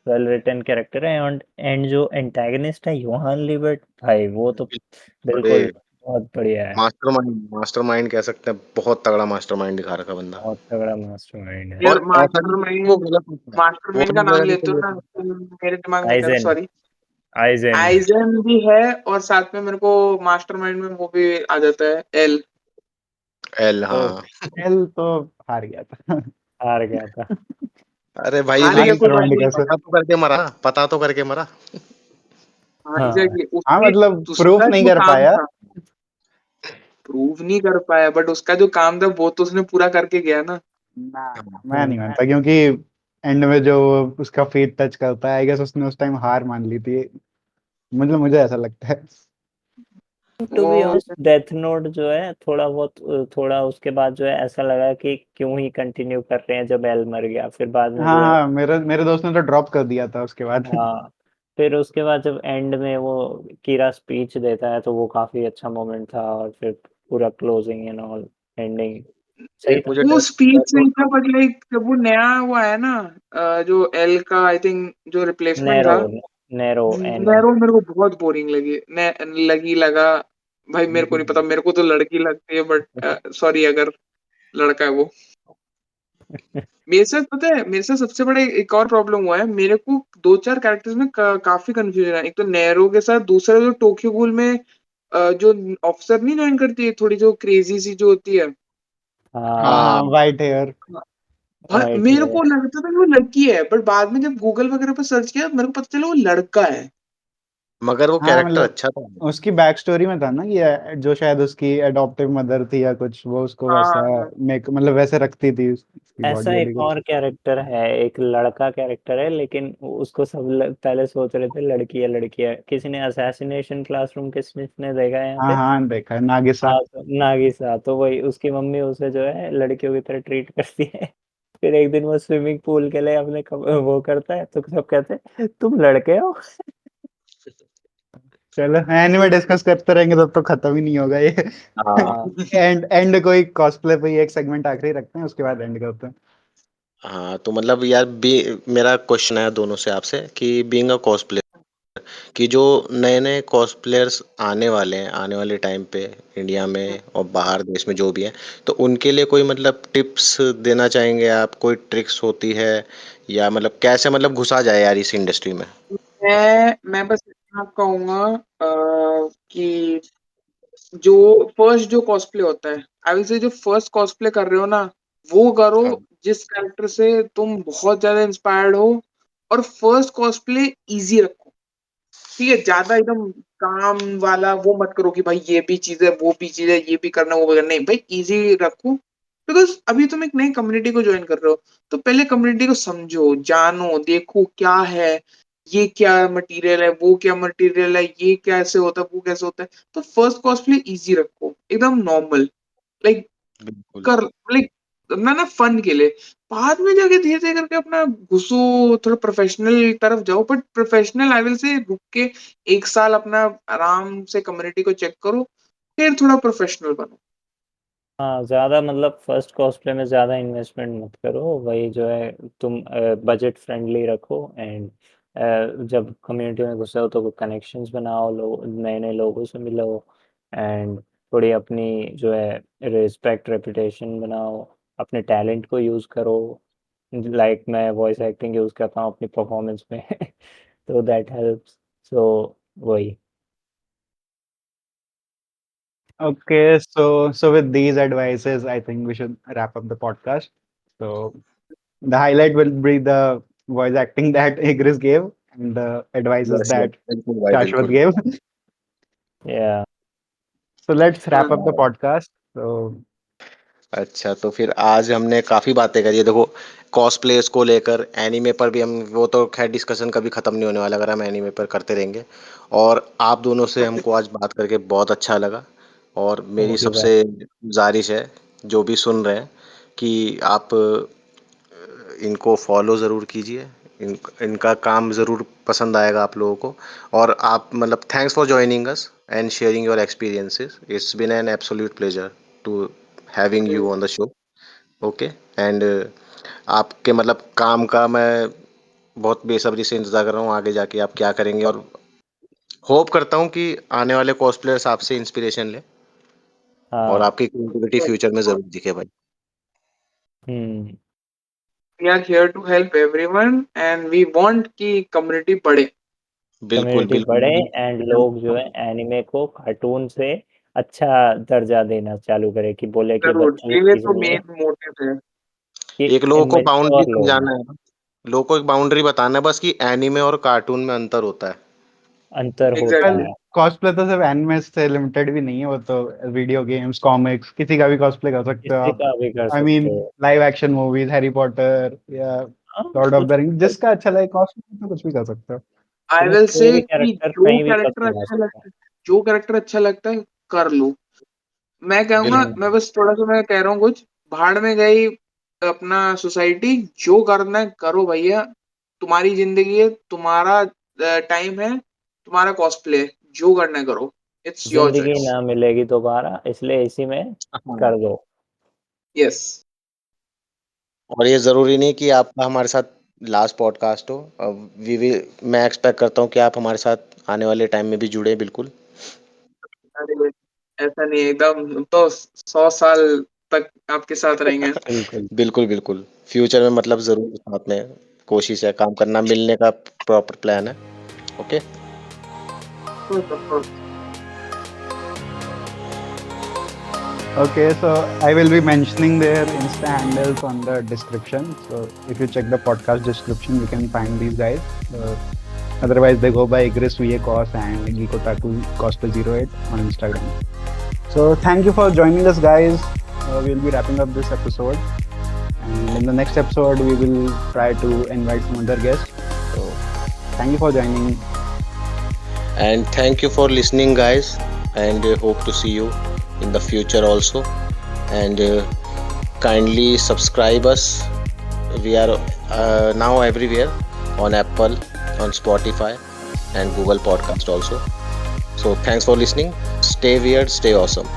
वेल रिटन कैरेक्टर है। एंड जो एंटागनिस्ट है योहान लिबर्ट भाई, वो तो अरे बिल्कुल बहुत बढ़िया है। मास्टरमाइंड कह सकते हैं, बहुत तगड़ा मास्टरमाइंड दिखा रखा बंदा। बहुत तगड़ा मास्टरमाइंड है। यार और ऐसा नहीं कि वो मास्टरमाइंड, गलत होता है, वो मास्टरमाइंड का अपनी नाम जगह लेते हो लेते ना, हैं। तो मेरे दिमाग में क्या, आइजेन, सॉरी, आइजेन। आइजन भी है, और साथ में मेरे को मास्टरमाइंड में वो भी आ जाता है, एल। एल, ओ, हाँ। एल तो हार गया था। हार गया था। अरे भाई, हार गया, लेकिन कोई बात मास्टरमाइंड नहीं। कैसे? पता तो करके मरा ना, पता तो करके मरा। हाँ हाँ एग्जैक्टली, हाँ, उसने मतलब प्रूफ उसका नहीं जो कर काम पाया। था, प्रूव नहीं कर पाया, बट उसका जो काम था वो तो उसने पूरा करके गया ना। ना ना, मैं नहीं हम्म, मानता, क्योंकि एंड में जो उसका फेट टच करता है, आई गेस उसने उस टाइम हार मान ली थी। मतलब मुझे ऐसा लगता है। टू वो बी ऑनेस्ट डेथ नोट जो है थोड़ा बहुत, थोड़ा उसके बाद जो है ऐसा लगा कि क्यों ही कंटिन्यू कर रहे हैं, जब एल मर गया फिर बाद में हाँ जो है। हाँ, मेरे मेरे दोस्त ने तो ड्रॉप कर दिया था उसके बाद। हाँ, फिर उसके बाद जब एंड में वो कीरा स्पीच देता है तो वो काफी अच्छा मोमेंट था, और फिर पूरा क्लोजिंग एंड ऑल, एंडिंग सही एक था। मुझे वो स्पीच डेथ सही नोट था, बट लाइक जब वो नया वो आया ना, जो एल का आई थिंक जो रिप्लेसमेंट नैरो, था, नैरो एन। नैरो मेरे को बहुत बोरिंग लगा। भाई मेरे को नहीं पता, मेरे को तो लड़की लगती है, बट सॉरी अगर लड़का है वो। मेरे साथ पता है, मेरे साथ सबसे बड़ा एक और प्रॉब्लम हुआ है, मेरे को दो चार कैरेक्टर्स में काफी कंफ्यूजन है। एक तो नैरो के साथ, दूसरा जो टोक्यो गूल में जो ऑफिसर नहीं ज्वाइन करती है, थोड़ी जो क्रेजी सी जो होती है। हाँ हाँ, हाँ, हाँ, वाइट हेयर। भाई वाइट मेरे है। को लगता था कि वो लड़की है, बट बाद में जब गूगल वगैरह पे सर्च किया मेरे को पता चला वो लड़का है। मगर वो हाँ कैरेक्टर मतलब अच्छा था। उसकी बैक स्टोरी में था ना कि जो शायद उसकी एडॉप्टिव मदर थी या कुछ, वो उसको हाँ वैसा हाँ मेक मतलब वैसे रखती थी उसकी ऐसा बॉडी वॉडी एक को। और कैरेक्टर है, एक लड़का कैरेक्टर है, लेकिन उसको सब पहले सोच रहे थे लड़की है लड़की है। किसी ने असैसिनेशन क्लासरूम किसने देखा है यहाँ हाँ पे? हाँ देखा है, नागिसा। हाँ तो नागिसा, तो वही उसकी मम्मी उसे जो है लड़कियों की तरह ट्रीट करती है। फिर एक दिन वो स्विमिंग पूल के लिए अपने वो करता है तो सब कहते हैं तुम लड़के हो। चलो एनीमे डिस्कस करते रहेंगे तब तो खत्म ही नहीं होगा ये। हाँ हाँ एंड कोई कॉस्प्ले पे ही एक सेगमेंट आखिरी रखते हैं, उसके बाद एंड करते हैं। हाँ, तो मतलब यार मेरा क्वेश्चन है दोनों से आपसे कि बीइंग अ कॉस्प्लेयर, कि जो नए नए कॉस्प्लेयर्स आने वाले हैं आने वाले टाइम पे इंडिया में और बाहर देश में जो भी है, तो उनके लिए कोई मतलब टिप्स देना चाहेंगे आप? कोई ट्रिक्स होती है या मतलब कैसे मतलब घुसा जाए यार इस इंडस्ट्री में? मैं बस इतना कहूंगा कि जो फर्स्ट जो कॉस्प्ले होता है, आई विल से जो फर्स्ट कॉस्प्ले कर रहे हो ना, वो करो हाँ, जिस कैरेक्टर से तुम बहुत ज्यादा इंस्पायर्ड हो। और फर्स्ट कॉस्प्ले इजी रखो, ठीक है? ज्यादा एकदम काम वाला वो मत करो कि भाई ये भी चीज है वो भी चीज है ये भी करना वो भी करना, नहीं भाई, इजी रखो। बिकॉज अभी तुम एक नई कम्युनिटी को ज्वाइन कर रहे हो, तो पहले कम्युनिटी को समझो, जानो, देखो क्या है, ये क्या मटेरियल है, वो क्या मटेरियल है, ये कैसे होता है, वो कैसे होता है। तो फर्स्ट कॉस्प्ले इजी रखो, एकदम नॉर्मल, लाइक बिल्कुल। कर, लाइक ना ना फन के लिए। बाद में जाके धीरे धीरे करके अपना घुसो, थोड़ा प्रोफेशनल तरफ जाओ। बट प्रोफेशनल लेवल से रुक के 1 साल अपना आराम से कम्युनिटी को चेक करो, फिर थोड़ा प्रोफेशनल बनो। हाँ, ज्यादा मतलब फर्स्ट कॉस्प्ले में ज्यादा इन्वेस्टमेंट मत करो, वही जो है तुम बजट फ्रेंडली रखो। एंड जब कम्युनिटी में घुसे हो तो कनेक्शंस बनाओ, लोग नए नए लोगों से मिलो। एंड थोड़ी अपनी जो है रिस्पेक्ट रेपुटेशन बनाओ, अपने टैलेंट को यूज करो। लाइक मैं वॉइस एक्टिंग यूज करता हूँ अपनी परफॉर्मेंस में। तो दैट हेल्प्स। सो वही। Okay, so with these advices, I think we should wrap up the podcast. So the highlight will be the voice acting that Igris gave and the advices yes, yes, that बिल्कुल भाई, Shashwat बिल्कुल। gave. या So let's wrap up the हाँ, podcast. So अच्छा, तो फिर आज हमने काफ़ी बातें करी है। देखो, कॉस्प्लेस को लेकर एनीमे पर भी हम, वो तो खैर डिस्कशन कभी ख़त्म नहीं होने वाला अगर हम एनीमे पर करते रहेंगे। और आप दोनों से हमको आज बात करके बहुत अच्छा लगा। और मेरी थैंक यू भाई। सबसे गुज़ारिश है, जो भी सुन रहे हैं, कि आप इनको फॉलो ज़रूर कीजिए। इनका काम ज़रूर पसंद आएगा आप लोगों को। और आप मतलब thanks for joining us and sharing your experiences. It's been an absolute pleasure to having you on the show. Okay. And आपके मतलब काम का मैं बहुत बेसब्री से इंतज़ार कर रहा हूँ आगे जाके आप क्या करेंगे। और होप करता हूँ कि आने वाले कॉस्प्लेयर्स आपसे इंस्पिरेशन लें और हाँ। आपकी क्रिएटिविटी फ्यूचर में ज़रूर दिखे भाई। हम्म। We are here to help everyone and we want कि कम्युनिटी बढ़े। बिल्कुल, कम्युनिटी बिल्कुल। बढ़े एंड लोग जो है एनिमे को कार्टून से अच्छा दर्जा देना चालू करे, कि बोले कि जरूर, बच्चों ये की तो सुनिए, मेन मोटिव है। कि एक लोगों को बाउंड्री मेच्योर लोग हैं। समझाना है, लोगों को एक बाउंड्री बताना है बस कि एनीमे और कार्टून में अंतर होता है। अंतर होता well, एग्जैक्टली। है। cosplay तो सिर्फ एनिमे से लिमिटेड भी नहीं है, वो तो वीडियो गेम्स, कॉमिक्स, किसी का भी कॉस्प्ले कर सकते हो किसी आप। का भी कर आई सकते मीन हो। Live action movies, Harry Potter या हाँ, लॉर्ड ऑफ कुछ द रिंग, जिसका अच्छा लगे कॉस्प्ले तो कुछ भी कर सकते हो। आई तुम्हें विल कोई से भी कि कैरेक्टर कहीं भी पसंद आ सकता है। जो कैरेक्टर अच्छा लगता है कर लो। मैं कहूंगा, बिल्कुल, मैं हम्म। बस थोड़ा सा मैं कह रहा हूँ कुछ, भाड़ में गई अपना सोसाइटी, जो करना है करो भैया। तुम्हारी जिंदगी है, तुम्हारा टाइम है, तुम्हारा कॉस्प्ले, जो करना है करो। इट्स योर जिंदगी चॉइस। ना मिलेगी दोबारा, इसलिए इसी में हाँ। कर दो। यस। और ये ज़रूरी नहीं कि आपका हमारे साथ लास्ट पॉडकास्ट हो। वी विल मैं एक्सपेक्ट करता हूँ कि आप हमारे साथ आने वाले टाइम में भी जुड़े बिल्कुल। अरे ऐसा नहीं है, एकदम तो 100 साल तक आपके साथ रहेंगे। बिल्कुल। बिल्कुल, बिल्कुल। फ्यूचर में मतलब ज़रूर साथ में कोशिश है काम करना, मिलने का प्रॉपर प्लान है। Okay. Of course. Okay, so I will be mentioning their Insta handles on the description. So if you check the podcast description, you can find these guys. Otherwise, they go by Igris VA Cos and Geekotaku Cosplay08 on Instagram. So thank you for joining us, guys. We'll be wrapping up this episode, and in the next episode, we will try to invite some other guests. So thank you for joining. And thank you for listening, guys, and hope to see you in the future also. And kindly subscribe us. We are now everywhere on Apple, on Spotify, and Google Podcast also. So thanks for listening. Stay weird, stay awesome.